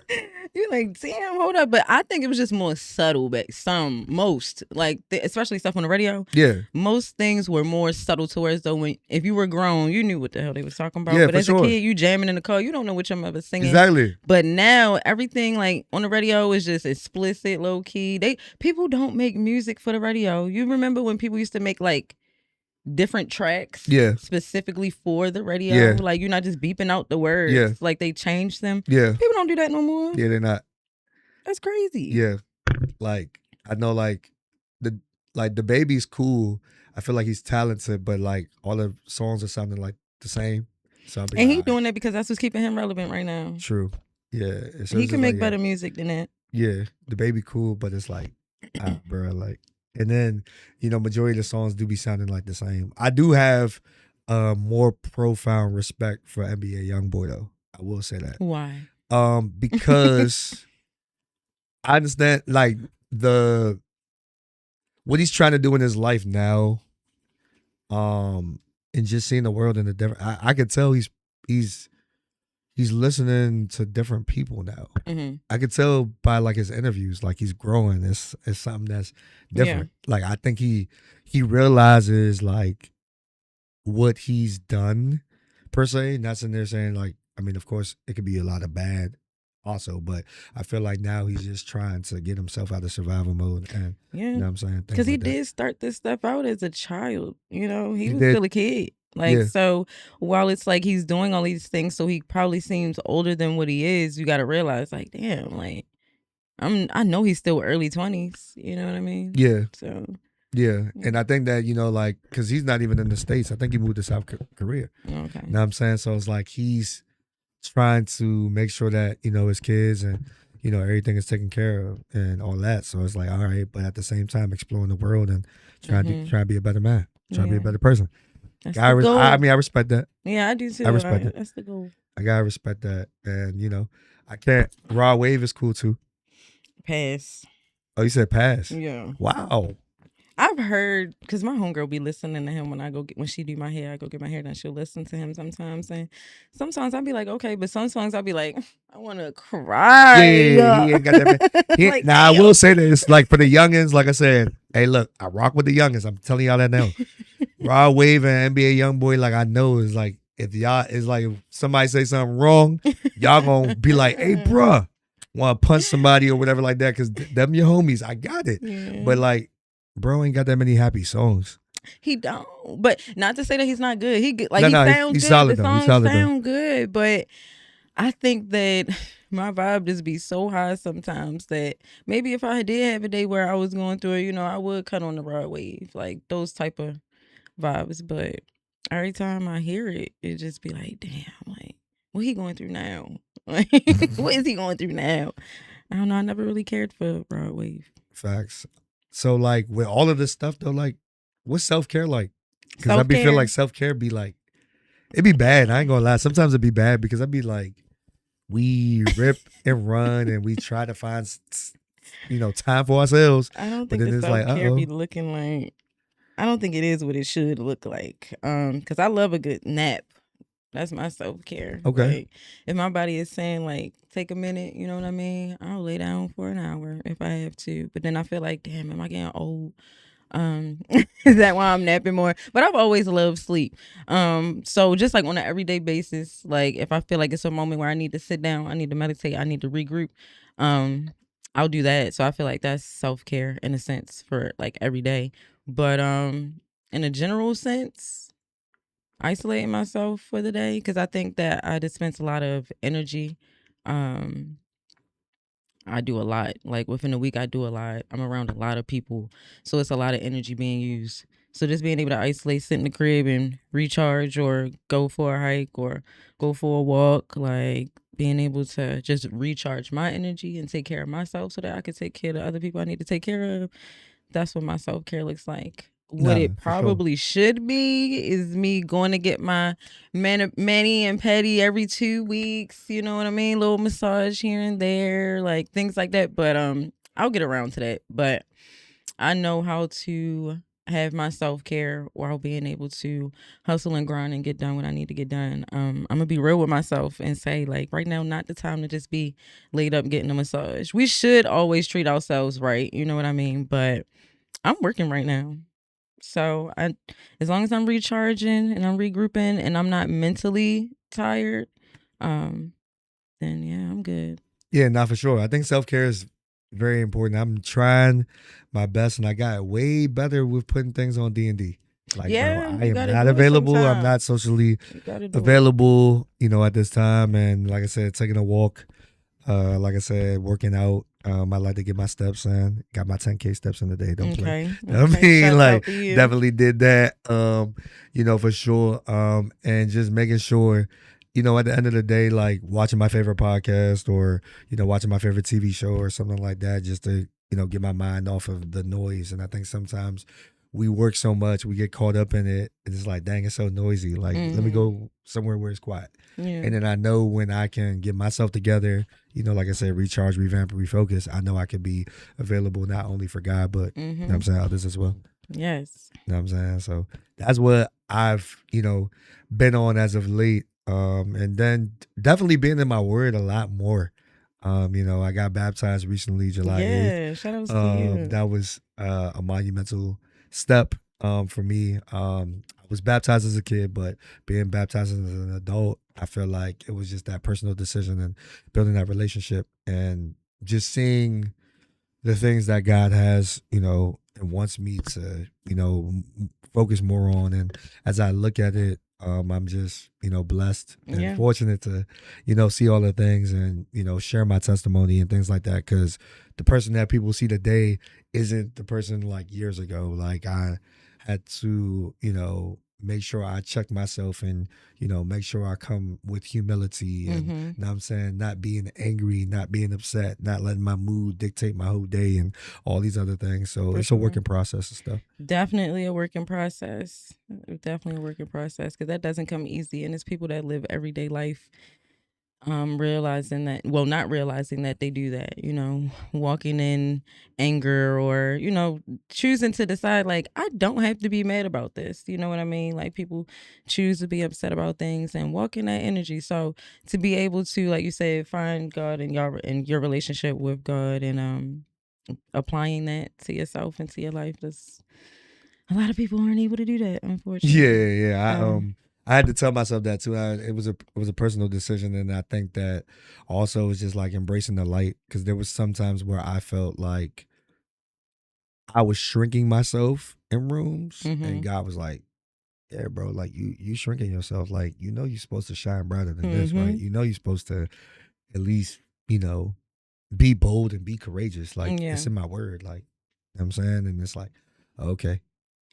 You're like, damn, hold up. But I think it was just more subtle, but most, like, especially stuff on the radio, Yeah. most things were more subtle to where as though if you were grown, you knew what the hell they was talking about. Yeah, but for as sure. a kid, you jamming in the car, you don't know what your mother's singing. Exactly. But now everything like on the radio is just explicit, low key. People don't make music for the radio. You remember when people used to make like different tracks specifically for the radio? Yeah. Like you're not just beeping out the words. Yeah. Like they changed them. Yeah. People don't do that no more. Yeah, they're not. That's crazy. Yeah. Like I know like the baby's cool. I feel like he's talented, but like all the songs are sounding like the same. So I'll be And like, he's doing that because that's what's keeping him relevant right now. True. Yeah. So He can make better music than that. Yeah. The baby cool, but it's like, bro, like, and then, you know, majority of the songs do be sounding like the same. I do have more profound respect for NBA YoungBoy though. I will say that. Why? Because I understand like what he's trying to do in his life now, and just seeing the world in a different. I could tell he's listening to different people now. Mm-hmm. I could tell by like his interviews, like he's growing. It's something that's different. Like I think he realizes like what he's done per se. Not sitting there saying like, I mean, of course it could be a lot of bad also, but I feel like now he's just trying to get himself out of survival mode. And you know what I'm saying? Because he did start this stuff out as a child. You know, he was still a kid. Like, so while it's like he's doing all these things, so he probably seems older than what he is, you got to realize, like, damn, like, I know he's still early 20s. You know what I mean? Yeah. So. Yeah. And I think that, you know, like, because he's not even in the States. I think he moved to South Korea. Okay. You know what I'm saying? So it's like he's trying to make sure that, you know, his kids and, you know, everything is taken care of and all that. So it's like, all right, but at the same time, exploring the world and trying to be a better man, trying to be a better person. I respect that. Yeah, I do too. I respect it. That's the goal. I gotta respect that. And, you know, I can't. Raw Wave is cool too. Pass. Oh, you said pass? Yeah. Wow. I've heard, because my homegirl be listening to him when she do my hair, I go get my hair done. She'll listen to him sometimes. And some songs I'll be like, okay, but some songs I'll be like, I want to cry. Yeah, he ain't got that. Now, I will say this, like for the youngins, like I said, hey, look, I rock with the youngins. I'm telling y'all that now. Raw Wave and NBA YoungBoy, like I know is like, if y'all, is like, if somebody say something wrong, y'all gonna be like, hey, bruh, want to punch somebody or whatever like that, because them your homies. I got it. Yeah. But like, bro ain't got that many happy songs. He don't. But not to say that he's not good. He good. Like he sounds he's good. Solid, the though. songs Solid, sound good. But I think that my vibe just be so high sometimes that maybe if I did have a day where I was going through it, you know, I would cut on the Raw Wave. Like those type of vibes. But every time I hear it, it just be like, damn, like, what he going through now? Like, what is he going through now? I don't know. I never really cared for Raw Wave. Facts. So, like, with all of this stuff, though, like, what's self-care like? Because I feel like self-care be like, it be bad. I ain't gonna lie. Sometimes it be bad because I be like, we rip and run and we try to find time for ourselves. I don't But think then the it's like, self-care be looking like, I don't think it is what it should look like. Because I love a good nap. That's my self-care. Okay. Like, if my body is saying, like, take a minute, you know what I mean? I'll lay down for an hour if I have to. But then I feel like, damn, am I getting old? Is that why I'm napping more? But I've always loved sleep. So just like on an everyday basis, like if I feel like it's a moment where I need to sit down, I need to meditate, I need to regroup, um, I'll do that. So I feel like that's self-care in a sense for like every day. But in a general sense, isolating myself for the day, because I think that I dispense a lot of energy. Um, I do a lot. Like within a week, I do a lot. I'm around a lot of people, so it's a lot of energy being used. So just being able to isolate, sit in the crib, and recharge, or go for a hike, or go for a walk, like being able to just recharge my energy and take care of myself, so that I can take care of the other people I need to take care of. That's what my self-care looks like. What nah, it for sure. probably should be is me going to get my mani and pedi every 2 weeks. You know what I mean? Little massage here and there, like things like that. But I'll get around to that. But I know how to have my self-care while being able to hustle and grind and get done what I need to get done. I'm gonna be real with myself and say, like, right now, not the time to just be laid up getting a massage. We should always treat ourselves right, you know what I mean? But I'm working right now. So as long as I'm recharging and I'm regrouping and I'm not mentally tired, um, then yeah, I'm good. Yeah, not for sure. I think self-care is very important. I'm trying my best, and I got way better with putting things on D&D. Like, bro, Yeah, I you am gotta not do it available. I'm sometime. not socially You gotta do it. available, at this time. And like I said, taking a walk, like I said, working out. I like to get my steps in. Got my 10K steps in a day. Don't play. Okay. I Okay. mean, Shouts like, out to you. definitely did that. For sure. And just making sure, at the end of the day, like watching my favorite podcast or, watching my favorite TV show or something like that, just to, get my mind off of the noise. And I think sometimes we work so much, we get caught up in it. And it's like, dang, it's so noisy. Like, let me go somewhere where it's quiet. Yeah. And then I know when I can get myself together, like I said, recharge, revamp, refocus, I know I can be available not only for God, but, you know what I'm saying, others as well. Yes. You know what I'm saying? So that's what I've, been on as of late. And then definitely being in my word a lot more. I got baptized recently, July 8th. Yeah. Shout outs to you. That was a monumental step for me. I was baptized as a kid, but being baptized as an adult, I feel like it was just that personal decision and building that relationship and just seeing the things that God has, and wants me to, focus more on. And as I look at it, I'm just, blessed and fortunate to, see all the things and, share my testimony and things like that. Cause the person that people see today isn't the person like years ago. Like I had to, make sure I check myself and, make sure I come with humility and, you know what I'm saying, not being angry, not being upset, not letting my mood dictate my whole day and all these other things. So it's a working process and stuff. Definitely a working process. Definitely a working process, because that doesn't come easy. And it's people that live everyday life realizing that, well, not realizing that they do that, walking in anger, or choosing to decide, like, I don't have to be mad about this, you know what I mean? Like, people choose to be upset about things and walk in that energy. So to be able to, like you said, find God in your relationship with God, and applying that to yourself and to your life, a lot of people aren't able to do that, unfortunately. Yeah. I had to tell myself that too. It was a personal decision, and I think that also was just like embracing the light, because there was some times where I felt like I was shrinking myself in rooms, and God was like, "Yeah, bro, like you shrinking yourself. Like you're supposed to shine brighter than this, right? You're supposed to at least be bold and be courageous. Like it's in my word, like you know what I'm saying." And it's like, okay,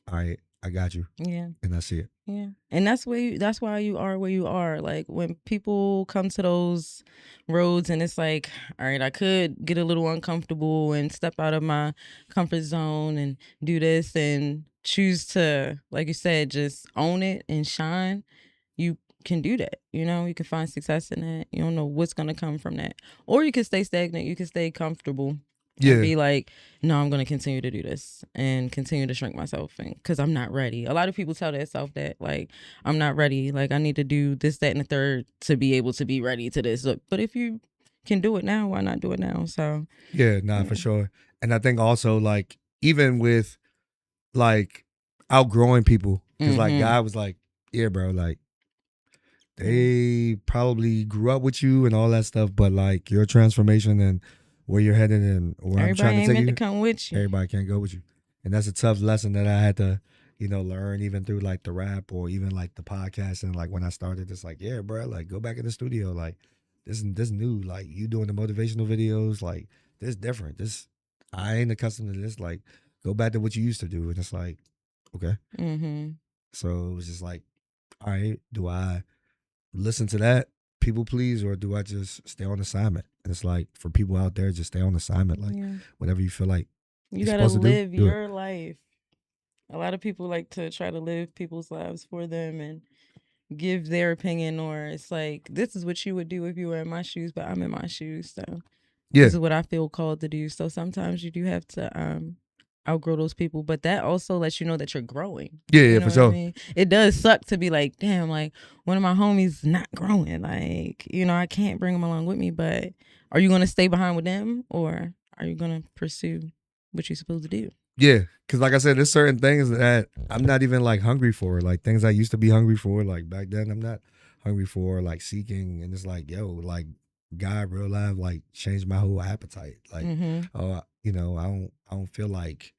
all right, I got you. Yeah. And I see it. Yeah. And that's why you are where you are. Like, when people come to those roads and it's like, all right, I could get a little uncomfortable and step out of my comfort zone and do this, and choose to, like you said, just own it and shine. You can do that. You know, you can find success in that. You don't know what's going to come from that. Or you can stay stagnant. You can stay comfortable and be like, no, I'm going to continue to do this and continue to shrink myself because I'm not ready. A lot of people tell themselves that, like, I'm not ready. Like, I need to do this, that, and the third to be able to be ready to this. But if you can do it now, why not do it now? So, for sure. And I think also, like, even with, like, outgrowing people, because, like, God was like, yeah, bro, like, they probably grew up with you and all that stuff, but, like, your transformation and where you're headed and where I'm trying to take you, to come with you. Everybody can't go with you. And that's a tough lesson that I had to, learn even through, like, the rap or even, like, the podcast. And, like, when I started, it's like, yeah, bro, like, go back in the studio. Like, this new, like, you doing the motivational videos, like, this different. This, I ain't accustomed to this. Like, go back to what you used to do. And it's like, okay. So it was just like, all right, do I listen to that, people please, or do I just stay on assignment? And it's like, for people out there, just stay on assignment. Like, whatever you feel like you gotta live your life. A lot of people like to try to live people's lives for them and give their opinion, or it's like, this is what you would do if you were in my shoes, but I'm in my shoes, so this is what I feel called to do. So sometimes you do have to outgrow those people, but that also lets you know that you're growing. Yeah, for sure. I mean? It does suck to be like, damn, like, one of my homies not growing. Like, I can't bring them along with me, but are you going to stay behind with them, or are you going to pursue what you're supposed to do? Yeah, because like I said, there's certain things that I'm not even, like, hungry for. Like, things I used to be hungry for, like, back then, I'm not hungry for, like, seeking. And it's like, yo, like, God, real life, like, changed my whole appetite. Like, I don't feel like,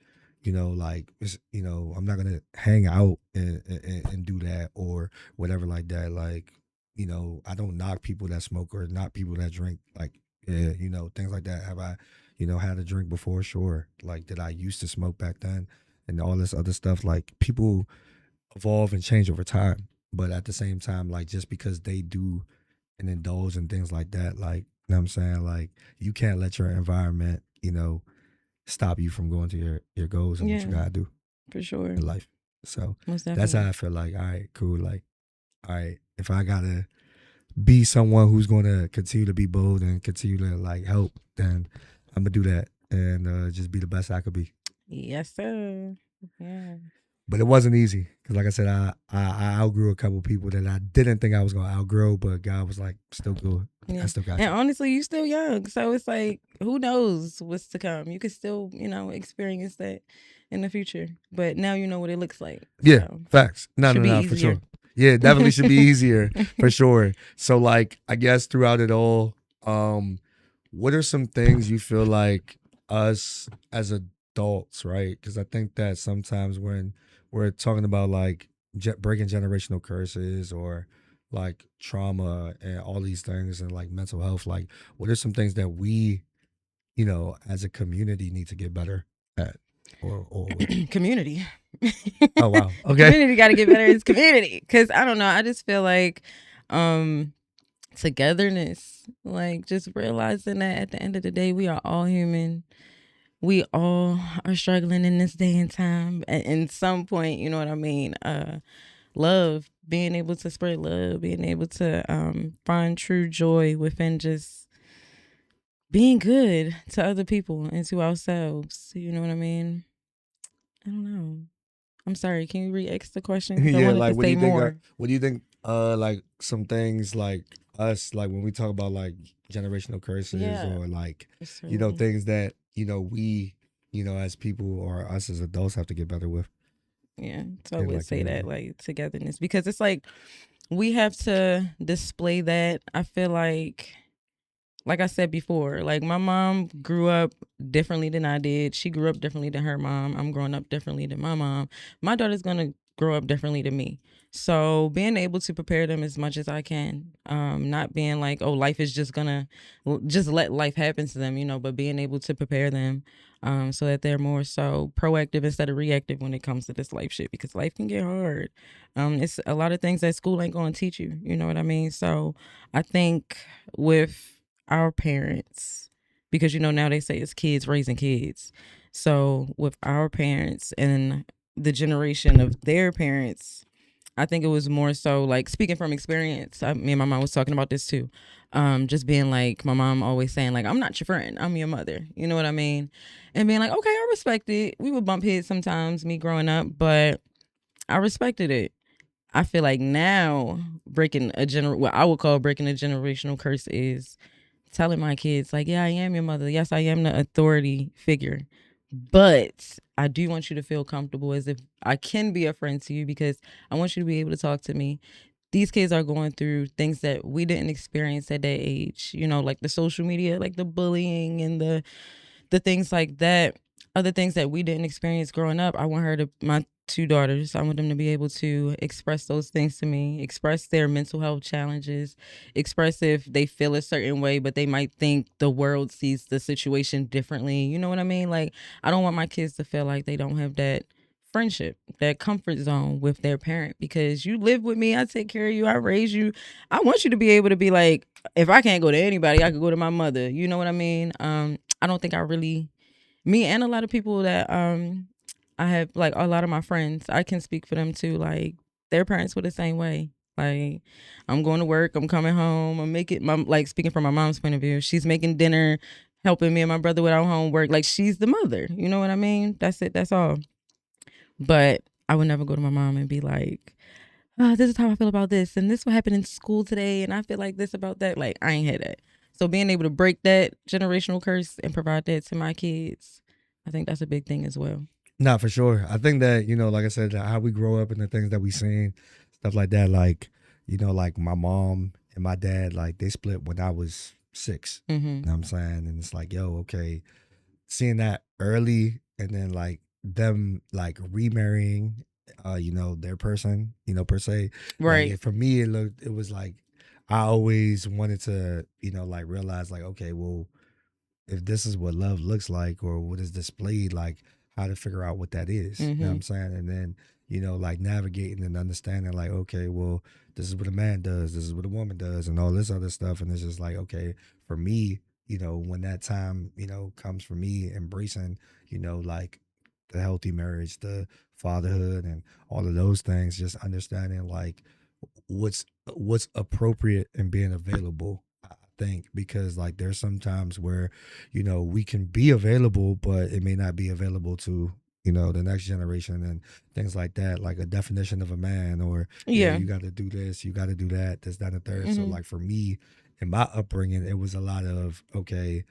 like, it's, I'm not gonna hang out and do that or whatever like that. Like, I don't knock people that smoke or knock people that drink. Like, things like that. Have I, had a drink before? Sure. Like, did I used to smoke back then and all this other stuff? Like, people evolve and change over time. But at the same time, like, just because they do and indulge in things like that, like, you know what I'm saying? Like, you can't let your environment, stop you from going to your goals and what you gotta do. For sure. In life. So that's how I feel like, all right, cool. Like, all right, if I gotta be someone who's gonna continue to be bold and continue to, like, help, then I'm gonna do that and just be the best I could be. Yes, sir. Yeah. But it wasn't easy because, like I said, I outgrew a couple people that I didn't think I was gonna outgrow, but God was like, still good. Yeah. I still got you. And honestly, you still young, so it's like, who knows what's to come? You could still, experience that in the future. But now you know what it looks like. Yeah, so facts. No, for sure. Yeah, it definitely should be easier for sure. So, like, I guess throughout it all, what are some things you feel like us as adults, right? Because I think that sometimes when we're talking about, like, breaking generational curses or, like, trauma and all these things and, like, mental health, like, what are some things that we, as a community need to get better at? Or community. Oh, wow. Okay. Community got to get better. It's community. Because I don't know. I just feel like togetherness, like, just realizing that at the end of the day, we are all human. We all are struggling in this day and time. At some point, you know what I mean? Love, being able to spread love, being able to find true joy within just being good to other people and to ourselves. You know what I mean? I don't know. I'm sorry. Can you re-ask the question? Yeah, like, what do you think? What do you think? Like, some things, like, us, like, when we talk about, like, generational curses or, like, things that we, as people or us as adults have to get better with. Yeah, so I would say that, like, togetherness, because it's like we have to display that. I feel like I said before, like, my mom grew up differently than I did. She grew up differently than her mom. I'm growing up differently than my mom. My daughter's going to grow up differently than me. So being able to prepare them as much as I can, not being like, oh, life is just going to just let life happen to them, but being able to prepare them so that they're more so proactive instead of reactive when it comes to this life shit, because life can get hard. It's a lot of things that school ain't going to teach you. You know what I mean? So I think with our parents, because now they say it's kids raising kids. So with our parents and the generation of their parents, I think it was more so like speaking from experience. Me and my mom was talking about this too. Just being like, my mom always saying like, I'm not your friend, I'm your mother. You know what I mean? And being like, okay, I respect it. We would bump heads sometimes, me growing up, but I respected it. I feel like now what I would call breaking a generational curse is telling my kids like, yeah, I am your mother. Yes, I am the authority figure. But I do want you to feel comfortable as if I can be a friend to you because I want you to be able to talk to me. These kids are going through things that we didn't experience at that age, like the social media, like the bullying and the things like that, other things that we didn't experience growing up. I want my two daughters, I want them to be able to express those things to me, express their mental health challenges, express if they feel a certain way, but they might think the world sees the situation differently. You know what I mean? Like, I don't want my kids to feel like they don't have that friendship, that comfort zone with their parent, because you live with me, I take care of you, I raise you. I want you to be able to be like, if I can't go to anybody, I could go to my mother. You know what I mean? I don't think me and a lot of people that I have, like a lot of my friends, I can speak for them too. Like, their parents were the same way. Like, I'm going to work, I'm coming home, like, speaking from my mom's point of view, she's making dinner, helping me and my brother with our homework. Like, she's the mother. You know what I mean? That's it. That's all. But I would never go to my mom and be like, this is how I feel about this, and this what happened in school today, and I feel like this about that. Like, I ain't had that. So being able to break that generational curse and provide that to my kids, I think that's a big thing as well. Nah, for sure. I think that, like I said, how we grow up and the things that we seen, stuff like that, like, like my mom and my dad, like they split when I was 6. You know what I'm saying? And it's like, yo, okay, seeing that early and then like them like remarrying, their person, per se. Right. Like for me, it was like, I always wanted to, like realize like, okay, well, if this is what love looks like or what is displayed, like how to figure out what that is. You know what I'm saying? And then, like navigating and understanding like, okay, well, this is what a man does, this is what a woman does, and all this other stuff. And it's just like, okay, for me, when that time, comes for me embracing, like the healthy marriage, the fatherhood and all of those things, just understanding like what's appropriate and being available. Think, because like there's some times where we can be available but it may not be available to the next generation and things like that, like a definition of a man, or you got to do this, you got to do that, this, that, and the third. So like for me in my upbringing, it was a lot of, okay,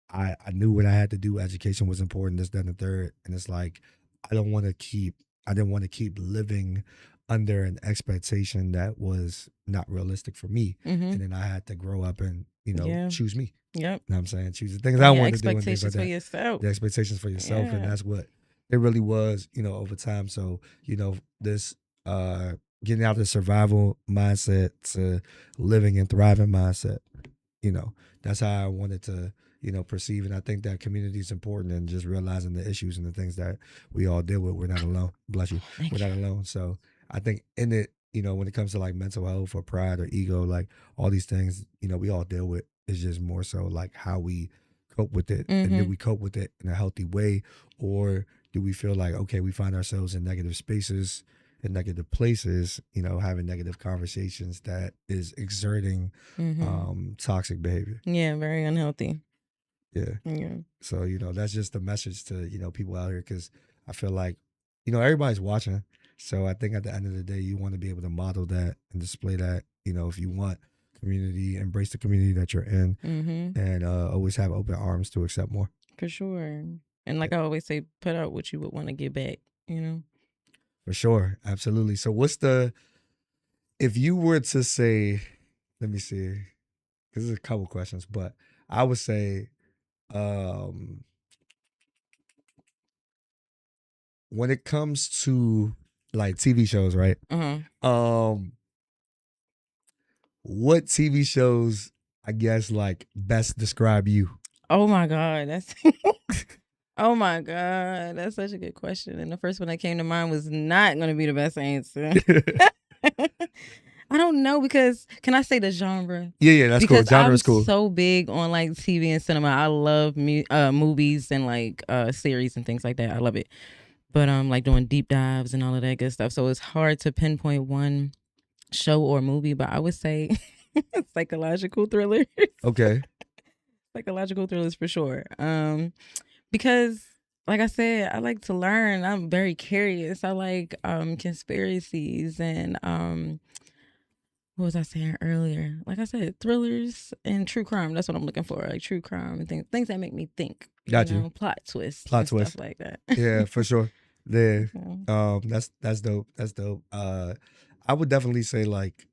I knew what I had to do, education was important, this, that, and the third. And it's like I didn't want to keep living under an expectation that was not realistic for me. And then I had to grow up and, choose me. Yep. You know what I'm saying? Choose the things I wanted to do and things like Expectations for that. yourself. The expectations for yourself. And that's what it really was, over time. So, this getting out of the survival mindset to living and thriving mindset, that's how I wanted to, perceive. And I think that community is important, and just realizing the issues and the things that we all deal with. We're not alone. Bless you. We're not alone. So I think in it, when it comes to like mental health or pride or ego, like all these things, we all deal with. It's just more so like how we cope with it. And do we cope with it in a healthy way? Or do we feel like, okay, we find ourselves in negative spaces, in negative places, having negative conversations that is exerting toxic behavior. Yeah, very unhealthy. Yeah. So, that's just the message to, people out here, because I feel like, everybody's watching. So I think at the end of the day, you want to be able to model that and display that, if you want community, embrace the community that you're in, and always have open arms to accept more. For sure. And like I always say, put out what you would want to get back, For sure. Absolutely. So if you were to say, let me see, because there's a couple questions, but I would say, when it comes to like TV shows, right? What TV shows, I guess, like best describe you? Oh my God, oh my God, that's such a good question. And the first one that came to mind was not going to be the best answer. I don't know, because can I say the genre? Yeah, that's because cool. Genre is cool. I'm so big on like TV and cinema. I love movies and like series and things like that. I love it. but like doing deep dives and all of that good stuff. So it's hard to pinpoint one show or movie, but I would say psychological thrillers. Okay. Psychological thrillers for sure. Because like I said, I like to learn. I'm very curious. I like conspiracies and what was I saying earlier? Like I said, thrillers and true crime. That's what I'm looking for. Like true crime and things that make me think. Got you. Plot twists. Plot and twist. Stuff like that. Yeah, for sure. Yeah. So, That's dope. That's dope. I would definitely say like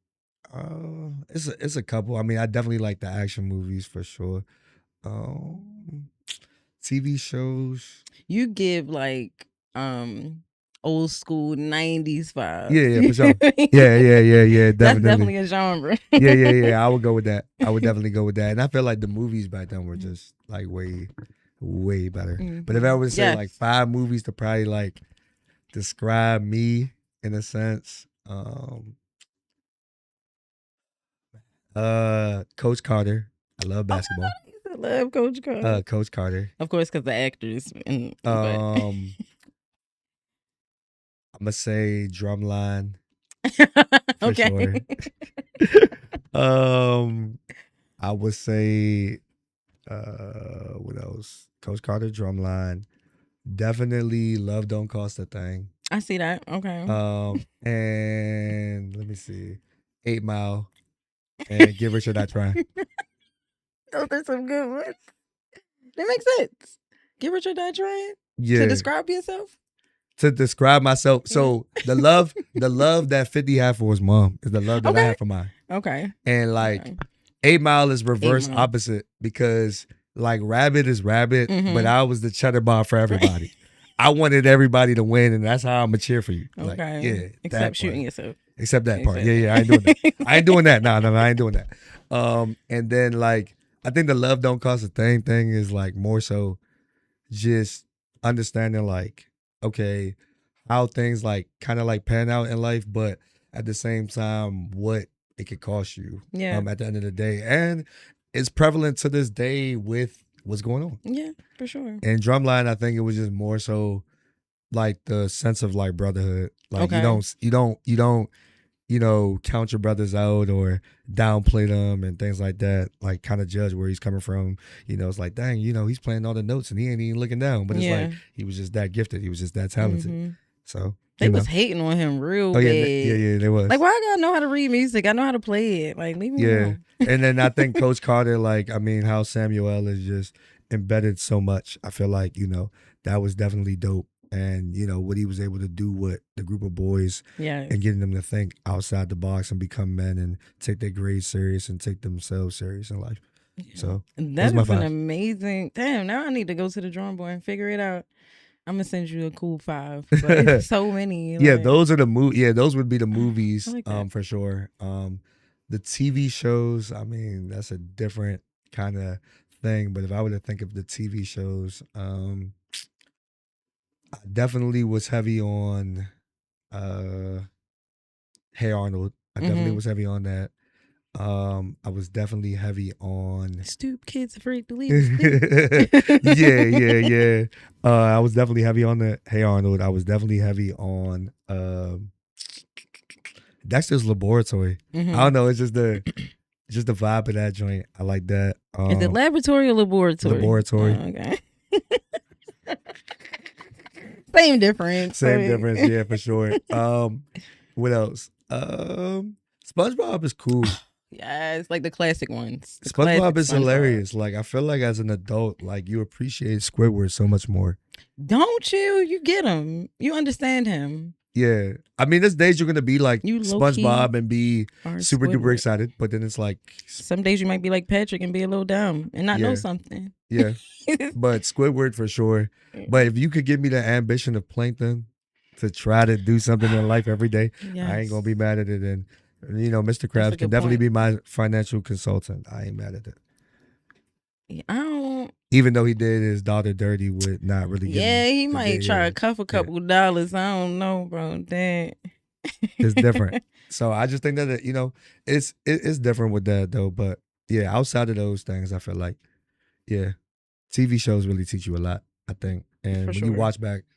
it's a couple. I mean, I definitely like the action movies for sure. TV shows. you give like old school 90s vibes. Yeah, for sure. Yeah, definitely. That's definitely a genre. Yeah. I would go with that. I would definitely go with that. And I feel like the movies back then were just like way better. But if I would say like 5 movies to probably like describe me in a sense, Coach Carter. I love basketball. I love Coach Carter. Coach Carter. Of course, because the actors. I'm gonna say Drumline. Okay. Sure. I would say what else? Coach Carter, Drumline. Definitely Love Don't Cost a Thing. I see that. Okay. And let me see. 8 Mile and Give Richard That Try. Those are some good ones. That makes sense. Give Richard that trying. Yeah. To describe yourself. To describe myself. So the love that 50 had for his mom is the love that I have for mine. Okay. And like 8 Mile is reverse opposite because like Rabbit is Rabbit, but I was the cheddar bar for everybody. I wanted everybody to win, and that's how I'm gonna cheer for you. Okay. Like, yeah. Except shooting yourself. Except that part. Yeah. I ain't doing that. I ain't doing that. No, I ain't doing that. And then like I think the Love Don't Cost a thing is like more so just understanding like, okay, how things like kind of like pan out in life, but at the same time, what it could cost you at the end of the day. And it's prevalent to this day with what's going on. Yeah, for sure. And Drumline, I think it was just more so like the sense of like brotherhood. Like you don't count your brothers out or downplay them and things like that. Like kind of judge where he's coming from. It's like, dang, he's playing all the notes and he ain't even looking down. But it's like he was just that gifted. He was just that talented. Mm-hmm. So they was hating on him real bad. Yeah, they was. Like, why I gotta know how to read music? I know how to play it. Like, leave me alone. And then I think Coach Carter, like, I mean, how Samuel is just embedded so much. I feel like, that was definitely dope. And, what he was able to do with the group of boys and getting them to think outside the box and become men and take their grades serious and take themselves serious in life. Yeah. So that is an amazing. Damn, now I need to go to the drawing board and figure it out. I'm gonna send you a cool 5. But it's so many. Yeah, those are the those would be the movies, like for sure. The TV shows, I mean, that's a different kind of thing. But if I were to think of the TV shows, I definitely was heavy on Hey Arnold. I definitely was heavy on that. I was definitely heavy on Stoop Kids Afraid to Leave. Yeah. I was definitely heavy on the Hey Arnold. I was definitely heavy on Dexter's Laboratory. I don't know. It's just the vibe of that joint. I like that. Is it laboratory or laboratory? Laboratory. Oh, okay. Same difference. Yeah, for sure. What else? SpongeBob is cool. Yeah, it's like the classic ones. SpongeBob is hilarious. Like, I feel like as an adult, like you appreciate Squidward so much more. Don't you? You get him. You understand him. Yeah. I mean, there's days you're going to be like SpongeBob and be super duper excited, but then it's like... Some days you might be like Patrick and be a little dumb and not know something. Yeah. But Squidward for sure. But if you could give me the ambition of Plankton to try to do something in life every day, I ain't going to be mad at it. And, Mr. Krabs can definitely be my financial consultant. I ain't mad at it. I don't. Even though he did his daughter dirty with not really getting. Yeah, he might try to cuff a couple dollars. I don't know, bro. Damn. It's different. So I just think that it's different with that though. But yeah, outside of those things, I feel like TV shows really teach you a lot. I think. And For when you sure.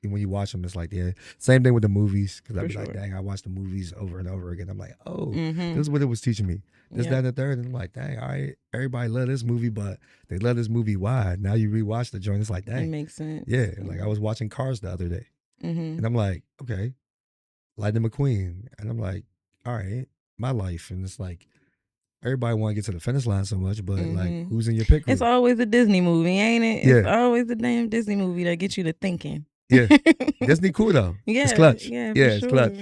when you watch them, it's like, yeah. Same thing with the movies, because I'd For be like, sure. dang, I watched the movies over and over again. I'm like, oh, Mm-hmm. this is what it was teaching me. This, Yep. that, and the third. And I'm like, dang, all right, everybody love this movie, but they love this movie. Why? Now you rewatch the joint, it's like, It dang. makes sense. Yeah, like I was watching Cars the other day. Mm-hmm. And I'm like, okay, Lightning McQueen. And I'm like, all right, my life. And it's like, everybody want to get to the finish line so much, but like, Mm-hmm. who's in your pit crew? It's always a Disney movie, ain't it? Yeah. It's always a damn Disney movie that gets you to thinking. Yeah. Disney cool though. Yeah, It's clutch. yeah, for it's sure. clutch.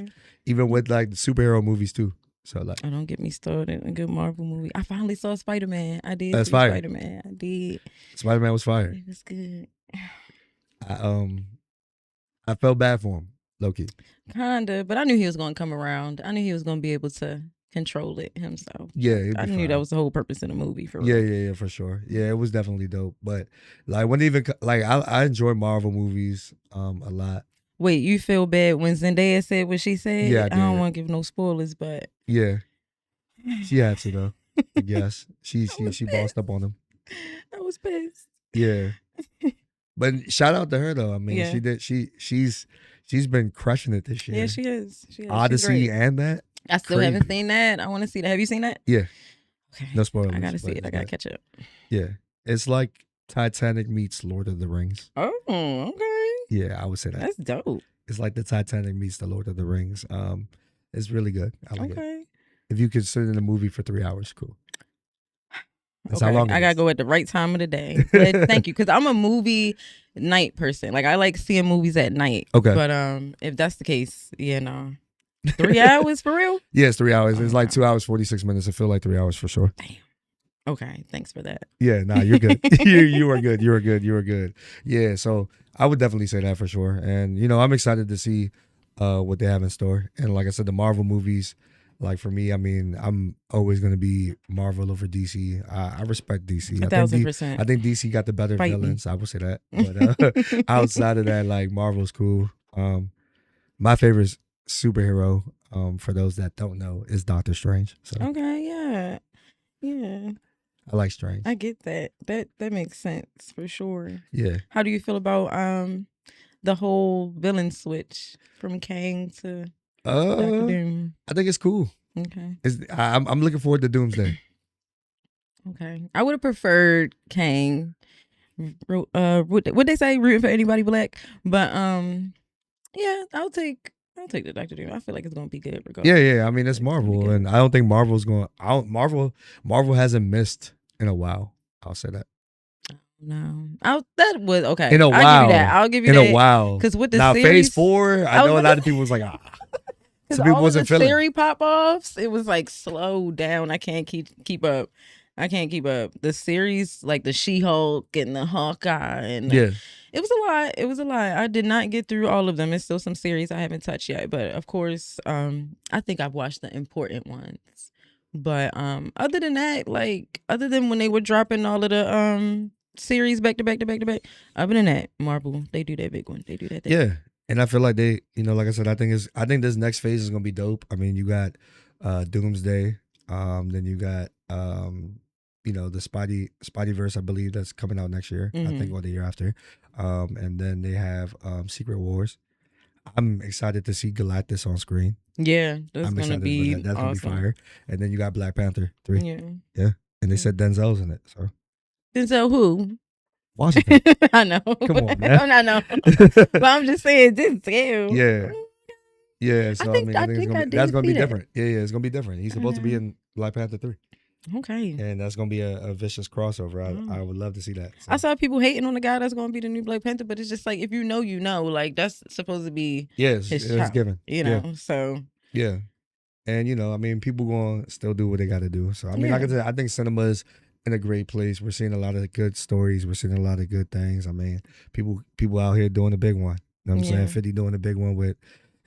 Even with like the superhero movies too. So like, Oh, don't get me started. A good Marvel movie. I finally saw Spider-Man. I did That's see fire. Spider-Man. I did. Spider-Man was fire. It was good. I felt bad for him, low-key. Kinda, but I knew he was gonna come around. I knew he was gonna be able to control it himself. Yeah, it'd be I knew fine. that was the whole purpose of the movie. For Yeah, real. for sure. Yeah, it was definitely dope. But like, when even like, I enjoy Marvel movies a lot. Wait, you feel bad when Zendaya said what she said? Yeah, I I don't did. want to give no spoilers, but Yeah, she had to though. I guess she was bossed up on him. I was pissed. Yeah, but shout out to her though. I mean, Yeah. she did. She's been crushing it this year. Yeah, she is. She is. She's Odyssey great. and that. I still crazy. haven't seen that. I want to see that. Have you seen that? Yeah. Okay. No spoilers. I gotta see but it. I it's gotta not- catch up. Yeah, it's like Titanic meets Lord of the Rings. Oh, okay. Yeah, I would say that. That's dope. It's like the Titanic meets the Lord of the Rings. It's really good. I like it. Okay. If you could sit in a movie for 3 hours, cool. That's Okay, how long it I gotta is. go at the right time of the day. But thank you, because I'm a movie night person. Like I like seeing movies at night. Okay. But if that's the case, yeah, no. 3 hours for real? Yeah, it's 3 hours. Oh, It's like wow. 2 hours 46 minutes. It feel like 3 hours for sure. Okay, thanks for that. Yeah, nah, you're good. you are good. You are good. You are good. Yeah, so I would definitely say that for sure. And I'm excited to see what they have in store. And like I said, the Marvel movies, like for me, I mean, I'm always gonna be Marvel over DC. I respect DC. 1,000%. I think DC got the better Fight me. villains. I would say that. But outside of that, like Marvel's cool. My favorite superhero, for those that don't know, is Doctor Strange. So Okay, yeah. Yeah. I like Strange. I get that. That makes sense for sure. Yeah. How do you feel about the whole villain switch from Kang to Dr. Doom? I think it's cool. Okay. I'm looking forward to Doomsday. Okay. I would have preferred Kang. Would they say rooting for anybody black? But yeah, I'll take the Dr. Doom. I feel like it's gonna be good regardless. Yeah. I mean, it's It's gonna be Marvel, good. and I don't think Marvel's going. Marvel hasn't missed in a while. I'll say that. No. That was okay. In a I'll give while. you that. I'll give you In that. a while. Because with the Now, series, Phase 4, I I was know a about lot to of people was like, Because some people all of wasn't the feeling. Siri pop-offs, it was like slow down. I can't keep up. I can't keep up. The series, like the She-Hulk and the Hawkeye, and Yeah. it was a lot. It was a lot. I did not get through all of them. It's still some series I haven't touched yet. But of course, I think I've watched the important ones. But other than that, like other than when they were dropping all of the series back to back to back to back, other than that, Marvel, they do that big one. They do that thing. Yeah. And I feel like they, like I said, I think this next phase is gonna be dope. I mean, you got Doomsday, then you got the Spideyverse, I believe that's coming out next year. I think or the year after. And then they have Secret Wars. I'm excited to see Galactus on screen. Yeah, that's I'm gonna excited be for that. That's awesome. gonna be fire. And then you got Black Panther 3. Yeah. And they said Denzel's in it. So Denzel who? Washington. I know. Come on, man. I know. But I'm just saying Denzel. Yeah. Yeah, so I think- mean, I think think I did that's gonna see be that. different. Yeah, it's gonna be different. He's supposed to be know. in Black Panther 3, Okay. and that's gonna be a vicious crossover. I would love to see that. So. I saw people hating on the guy that's gonna be the new Black Panther, but it's just like if you know, like that's supposed to be Yes, his it's child, given. So Yeah, and I mean, people gonna still do what they got to do. So I mean, like I Yeah. said, I think cinema is in a great place. We're seeing a lot of good stories. We're seeing a lot of good things. I mean, people out here doing the big one. You know what I'm saying? Yeah. 50 doing the big one with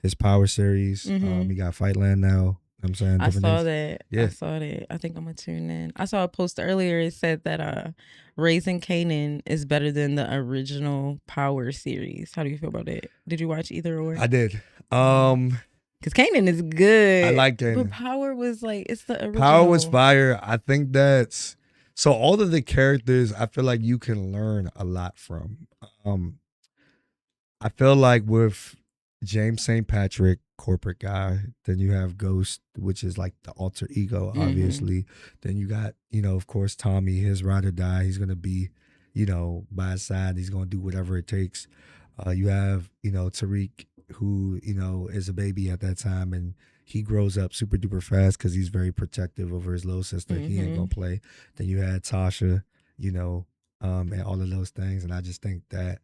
his Power series. Mhm. He got Fightland now. You know what I'm saying? I Different saw things. that. Yeah. I saw that. I think I'm gonna tune in. I saw a post earlier. It said that Raising Kanan is better than the original Power series. How do you feel about that? Did you watch either or? I did. Because Kanan is good. I like But Kanan. Power was like it's the original. Power was fire. I think that's so. All of the characters, I feel like you can learn a lot from. I feel like with James St. Patrick, corporate guy, then you have Ghost, which is like the alter ego, obviously. Then you got, of course, Tommy, his ride or die. He's gonna be, by his side. He's gonna do whatever it takes. You have, Tariq, who, is a baby at that time, and he grows up super duper fast because he's very protective over his little sister. He ain't gonna play. Then you had Tasha, and all of those things. And I just think that,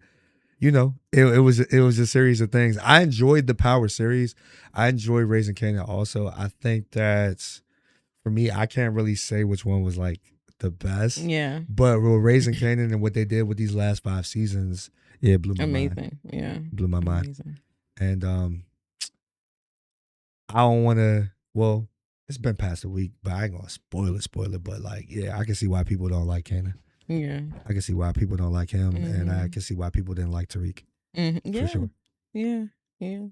it was a series of things. I enjoyed the Power series. I enjoyed Raising Kanan also. I think that for me, I can't really say which one was like the best. Yeah. But with Raising Kanan and what they did with these last 5 seasons, it blew my mind. Amazing. Yeah. Blew my mind. Amazing. And I don't want to. Well, it's been past a week, but I ain't gonna spoil it. But like, yeah, I can see why people don't like Kanan. Yeah. I can see why people don't like him, and I can see why people didn't like Tariq. Yeah. For sure. Yeah. Yeah.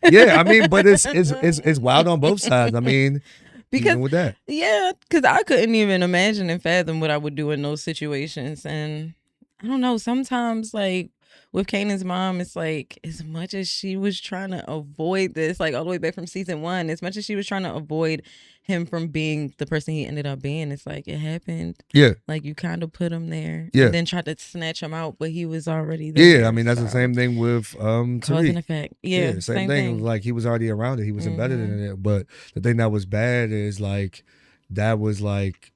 Yeah, I mean, but it's wild on both sides. I mean, because even with that, yeah, because I couldn't even imagine and fathom what I would do in those situations, and I don't know. Sometimes, like with Kanan's mom, it's like as much as she was trying to avoid this, like all the way back from season 1, as much as she was trying to avoid him from being the person he ended up being, it's like it happened. Yeah, like you kind of put him there, yeah, and then tried to snatch him out, but he was already there. Yeah, I mean that's the same thing with cause and Tariq. effect. Yeah, same thing. Like he was already around it. He was embedded in it. But the thing that was bad is like that was like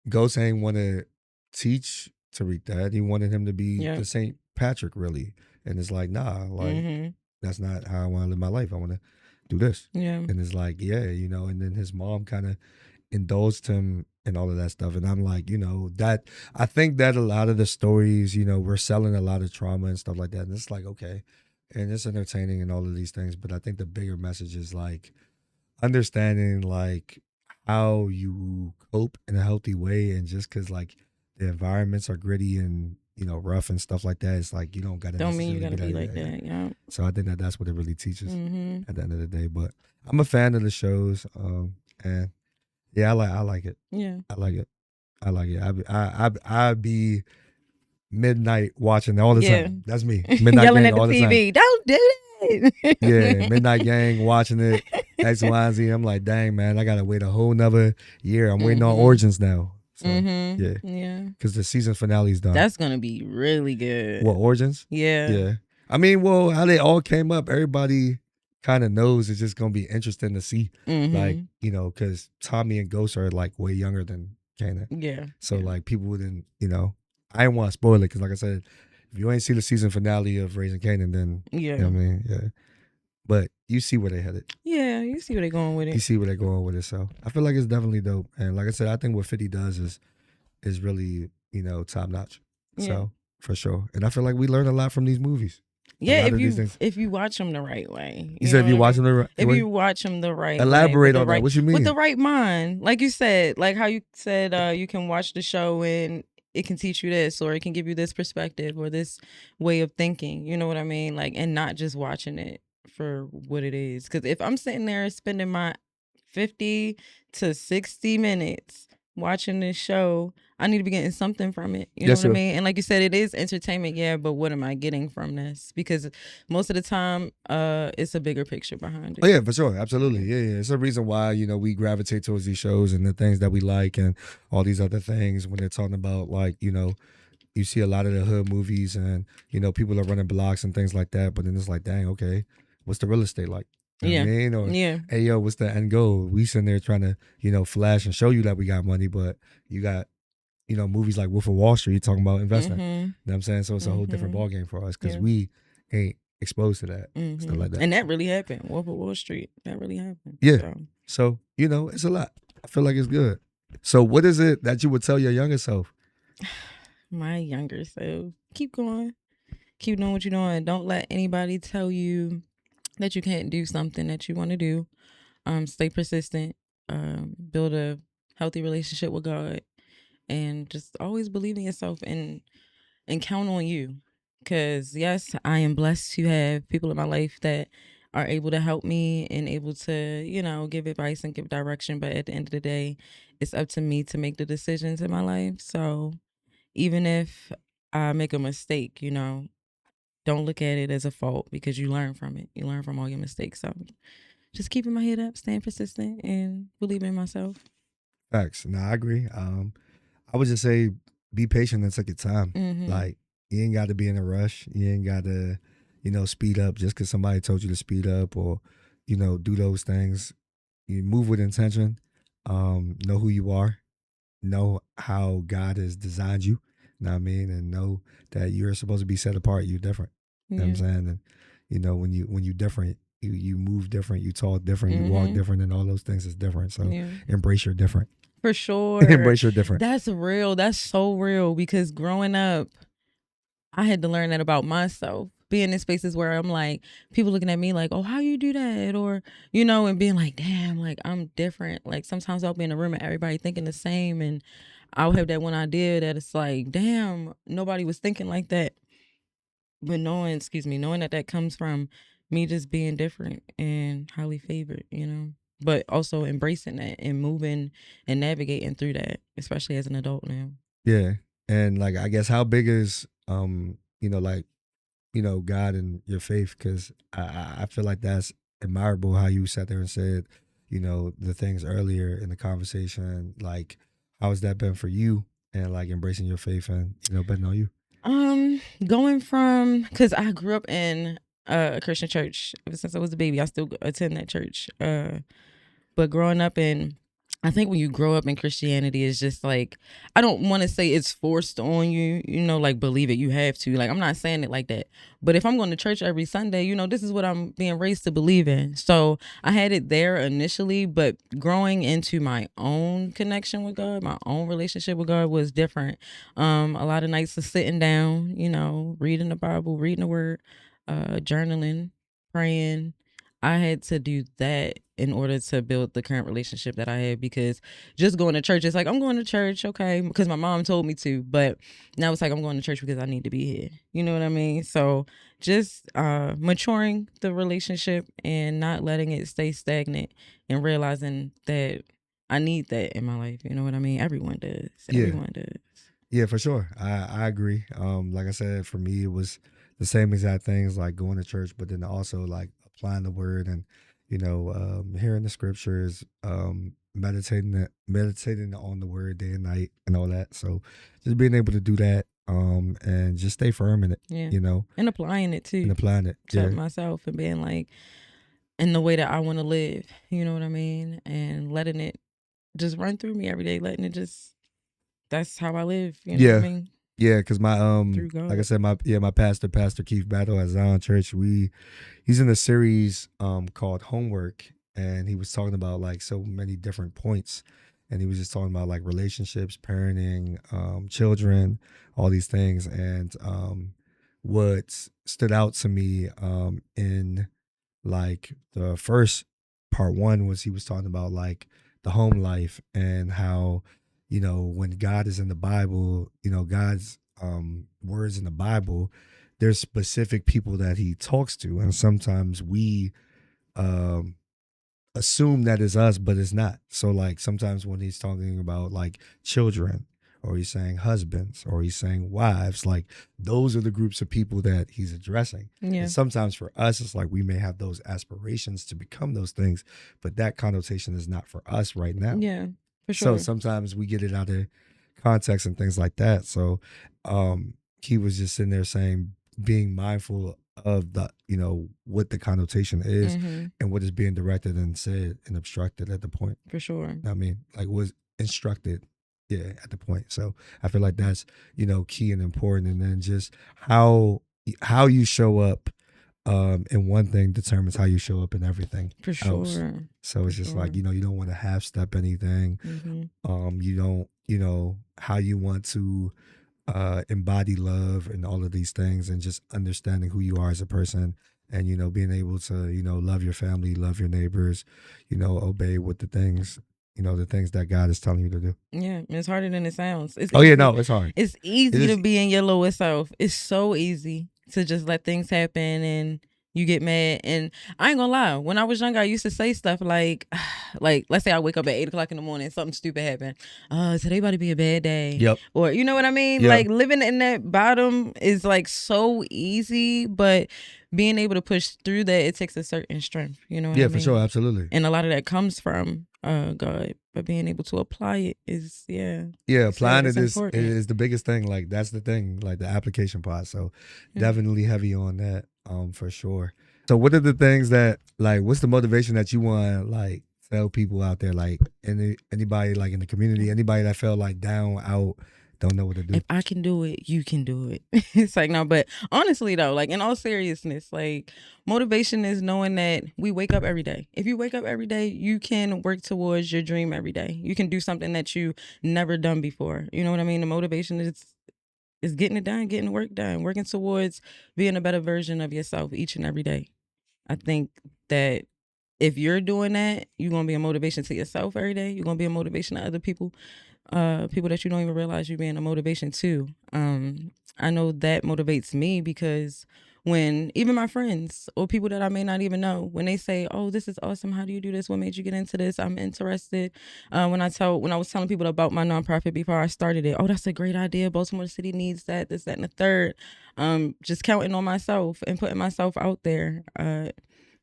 Ghost ain't want to teach Tariq that. He wanted him to be the St. Patrick really, and it's like nah, like that's not how I want to live my life. I want to do this. Yeah, and it's like and then his mom kind of indulged him and all of that stuff. And I'm like, that I think that a lot of the stories, we're selling a lot of trauma and stuff like that. And it's like, okay. And it's entertaining and all of these things. But I think the bigger message is like understanding like how you cope in a healthy way. And just because like the environments are gritty and, rough and stuff like that, it's like you don't got to don't mean you got to be like that. Yeah. So I think that that's what it really teaches at the end of the day. But I'm a fan of the shows. And yeah, I like it. Yeah, I like it. I'd be midnight watching all the time. That's me. Midnight yelling gang at the all TV. the time. Don't do that. Yeah, midnight gang watching it. X, Y, and Z. I'm like, dang man, I gotta wait a whole nother year. I'm waiting on Origins now. So, yeah, because the season finale's done. That's gonna be really good. What, Origins? Yeah. I mean, well, how they all came up, everybody kind of knows it's just gonna be interesting to see, like because Tommy and Ghost are like way younger than Kanan. Yeah. So like people wouldn't, I didn't want to spoil it because like I said, if you ain't see the season finale of Raising Kanan, then yeah, but you see where they headed. Yeah, you see where they're going with it. You see where they're going with it. So I feel like it's definitely dope. And like I said, I think what 50 does is really top notch. Yeah. So for sure, and I feel like we learn a lot from these movies. Yeah, if you watch them the right way. You said if you watch them the right way? If you watch them the right Elaborate way. on that. What you mean? With the right mind. Like you said, like how you said you can watch the show and it can teach you this, or it can give you this perspective or this way of thinking. You know what I mean? Like, and not just watching it for what it is. Because if I'm sitting there spending my 50 to 60 minutes watching this show, I need to be getting something from it. You know what I mean? And like you said, it is entertainment, yeah, but what am I getting from this? Because most of the time, it's a bigger picture behind it. Oh yeah, for sure. Absolutely. Yeah. It's a reason why, we gravitate towards these shows and the things that we like and all these other things when they're talking about like, you see a lot of the hood movies and, people are running blocks and things like that. But then it's like, dang, okay, what's the real estate like? You know what I mean? Or, hey, yo, what's the end goal? We sitting there trying to, flash and show you that we got money, but you got, movies like Wolf of Wall Street talking about investing. You know what I'm saying? So it's a whole different ballgame for us because we ain't exposed to that. Stuff like that. And that really happened. Wolf of Wall Street. That really happened. Yeah. So, it's a lot. I feel like it's good. So what is it that you would tell your younger self? My younger self. Keep going. Keep doing what you're doing. Don't let anybody tell you that you can't do something that you want to do. Stay persistent. Build a healthy relationship with God. And just always believe in yourself and count on you. Because, yes, I am blessed to have people in my life that are able to help me and able to, give advice and give direction. But at the end of the day, it's up to me to make the decisions in my life. So even if I make a mistake, don't look at it as a fault because you learn from it. You learn from all your mistakes. So just keeping my head up, staying persistent, and believing in myself. Facts. No, I agree. I would just say be patient and take your time. Mm-hmm. Like, you ain't got to be in a rush. You ain't got to, speed up just because somebody told you to speed up or, do those things. You move with intention. Know who you are. Know how God has designed you. You know what I mean? And know that you're supposed to be set apart. You're different. You know what I'm saying? And, when you different, you move different, you talk different, you walk different, and all those things is different. So embrace your different. For sure. Embrace your different. That's real. That's so real because growing up, I had to learn that about myself. Being in spaces where I'm like, people looking at me like, oh, how you do that? Or, and being like, damn, like I'm different. Like sometimes I'll be in a room and everybody thinking the same. And I'll have that one idea that it's like, damn, nobody was thinking like that. But knowing that comes from me just being different and highly favored, but also embracing that and moving and navigating through that, especially as an adult now. Yeah. And like, I guess how big is, God and your faith? Because I feel like that's admirable how you sat there and said, the things earlier in the conversation. Like, how has that been for you? And like embracing your faith and, betting on you? Going from, because I grew up in a Christian church ever since I was a baby. I still attend that church. But growing up I think when you grow up in Christianity, it's just like, I don't want to say it's forced on you, like believe it, you have to. Like, I'm not saying it like that. But if I'm going to church every Sunday, this is what I'm being raised to believe in. So I had it there initially, but growing into my own connection with God, my own relationship with God was different. A lot of nights of sitting down, reading the Bible, reading the word, journaling, praying. I had to do that in order to build the current relationship that I had, because just going to church, it's like, I'm going to church, okay, because my mom told me to, but now it's like, I'm going to church because I need to be here. You know what I mean? So just maturing the relationship and not letting it stay stagnant and realizing that I need that in my life. You know what I mean? Everyone does. Everyone does. Yeah, for sure. I agree. Like I said, for me, it was the same exact things, like going to church, but then also like applying the word and, hearing the scriptures, meditating on the word day and night and all that. So just being able to do that, and just stay firm in it, and applying it too. And applying it to myself and being like, in the way that I want to live, you know what I mean? And letting it just run through me every day, that's how I live, you know what I mean? Yeah, because my like I said, my Pastor Keith Battle at Zion Church, he's in a series called Homework, and he was talking about like so many different points, and he was just talking about like relationships, parenting, children, all these things, and what stood out to me in like the first part one was he was talking about like the home life and how, when God is in the Bible, God's words in the Bible, there's specific people that he talks to. And sometimes we assume that is us, but it's not. So like sometimes when he's talking about like children, or he's saying husbands, or he's saying wives, like those are the groups of people that he's addressing. Yeah. And sometimes for us, it's like we may have those aspirations to become those things, but that connotation is not for us right now. Yeah, for sure. So sometimes we get it out of context and things like that. So he was just sitting there saying, being mindful of the, what the connotation is and what is being directed and said and obstructed at the point. For sure. I mean, like was instructed. Yeah, at the point. So I feel like that's, key and important. And then just how you show up in one thing determines how you show up in everything for sure else. So it's just like, you don't want to half step anything. You don't, how you want to embody love and all of these things, and just understanding who you are as a person, and being able to love your family, love your neighbors, obey what the things that God is telling you to do. Yeah, it's harder than it sounds. It's it's hard. It's easy to be in your lowest self. It's so easy to just let things happen and You get mad, and I ain't gonna lie. When I was younger, I used to say stuff like let's say I wake up at 8 o'clock in the morning, something stupid happened. Today about to be a bad day. Yep. Or you know what I mean? Yeah. Like living in that bottom is like so easy, but being able to push through that, it takes a certain strength. You know what I mean? Yeah, for sure, absolutely. And a lot of that comes from God, but being able to apply it is applying it is important. the biggest thing. Like that's the thing, like the application part. So definitely heavy on that, for sure. So what are the things that, like, what's the motivation that you want, like, tell people out there, like anybody like in the community, anybody that felt like down, out, don't know what to do? If I can do it, you can do it. It's like, no, but honestly though, like in all seriousness, like motivation is knowing that we wake up every day. If you wake up every day, you can work towards your dream every day. You can do something that you never done before. You know what I mean? The motivation is getting it done, getting the work done, working towards being a better version of yourself each and every day. I think that if you're doing that, you're going to be a motivation to yourself every day. You're going to be a motivation to other people. People that you don't even realize you're being a motivation to. I know that motivates me because when even my friends or people that I may not even know, when they say, "Oh, this is awesome. How do you do this? What made you get into this? I'm interested." When I was telling people about my nonprofit before I started it, "Oh, that's a great idea. Baltimore City needs that, this, that, and the third." Just counting on myself and putting myself out there.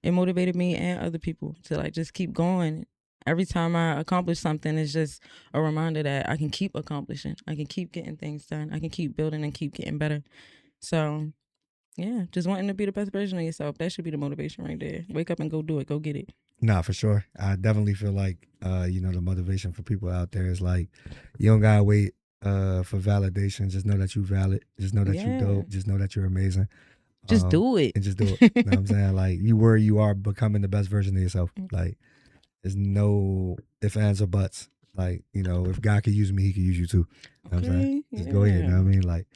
It motivated me and other people to like just keep going. Every time I accomplish something, it's just a reminder that I can keep accomplishing. I can keep getting things done. I can keep building and keep getting better. So, yeah, just wanting to be the best version of yourself. That should be the motivation right there. Wake up and go do it. Go get it. Nah, for sure. I definitely feel like, the motivation for people out there is like, you don't gotta wait for validation. Just know that you valid. Just know that you dope. Just know that you're amazing. Just do it. And just do it. You know what I'm saying? Like, you are becoming the best version of yourself. Like, there's no ifs, ands, or buts. Like, if God could use me, he could use you too. You know what I'm saying? Just go ahead. You know what I mean? Like,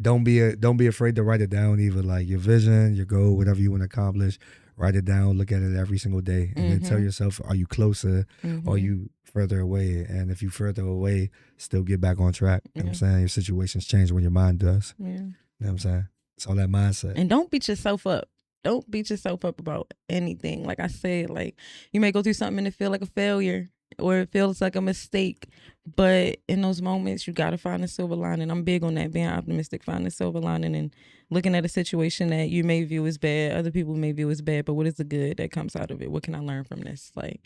don't be afraid to write it down either. Like your vision, your goal, whatever you want to accomplish, write it down, look at it every single day. And then tell yourself, are you closer or are you further away? And if you further away, still get back on track. You know what I'm saying? Your situations change when your mind does. Yeah. You know what I'm saying? It's all that mindset. And don't beat yourself up. Don't beat yourself up about anything. Like I said, like you may go through something and it feel like a failure or it feels like a mistake. But in those moments, you got to find a silver lining. I'm big on that, being optimistic, finding a silver lining and looking at a situation that you may view as bad. Other people may view as bad, but what is the good that comes out of it? What can I learn from this? Like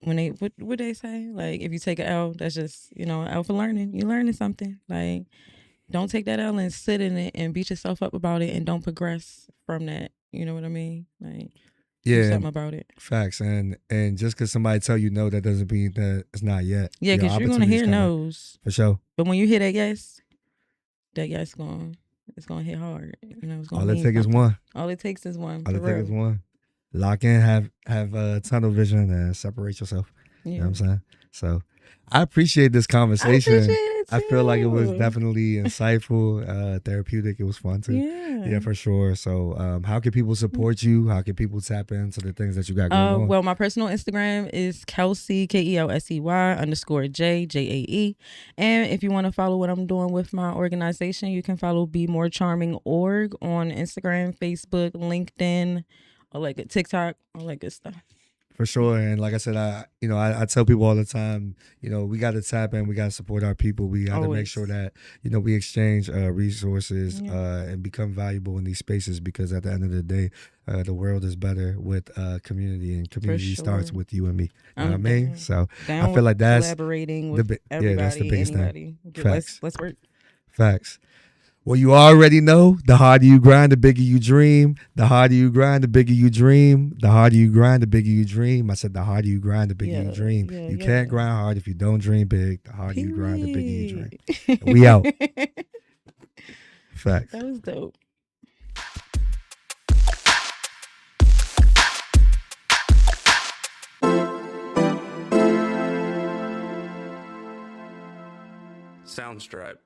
when what they say? Like if you take an L, that's just, an L for learning. You're learning something. Like don't take that L and sit in it and beat yourself up about it and don't progress from that. You know what I mean? Like, do something about it. Facts. And just because somebody tell you no, that doesn't mean that it's not yet. Yeah, because you're going to hear no's. For sure. But when you hear that yes it's going to hit hard. It's going All it takes is one. All it takes is one. All it takes is one. Lock in, have tunnel vision and separate yourself. Yeah. You know what I'm saying? So I appreciate this conversation. I feel like it was definitely insightful, therapeutic. It was fun too. Yeah, for sure. So how can people support you? How can people tap into the things that you got going on? Well, my personal Instagram is Kelsey, KELSEY JAE. And if you want to follow what I'm doing with my organization, you can follow Be More Charming Org on Instagram, Facebook, LinkedIn, all that good, TikTok, all that good stuff. For sure. And like I said, I tell people all the time, we got to tap in, we got to support our people. We got to make sure that, we exchange resources and become valuable in these spaces, because at the end of the day, the world is better with community, and community starts with you and me. You know what I mean? So I feel like that's collaborating with everybody, that's the biggest thing. Facts. Let's work. Facts. Well, you already know, the harder you grind, the bigger you dream. The harder you grind, the bigger you dream. The harder you grind, the bigger you dream. I said the harder you grind, the bigger you dream. You can't grind hard if you don't dream big. The harder you grind, the bigger you dream. We out. Facts. That was dope. Soundstripe.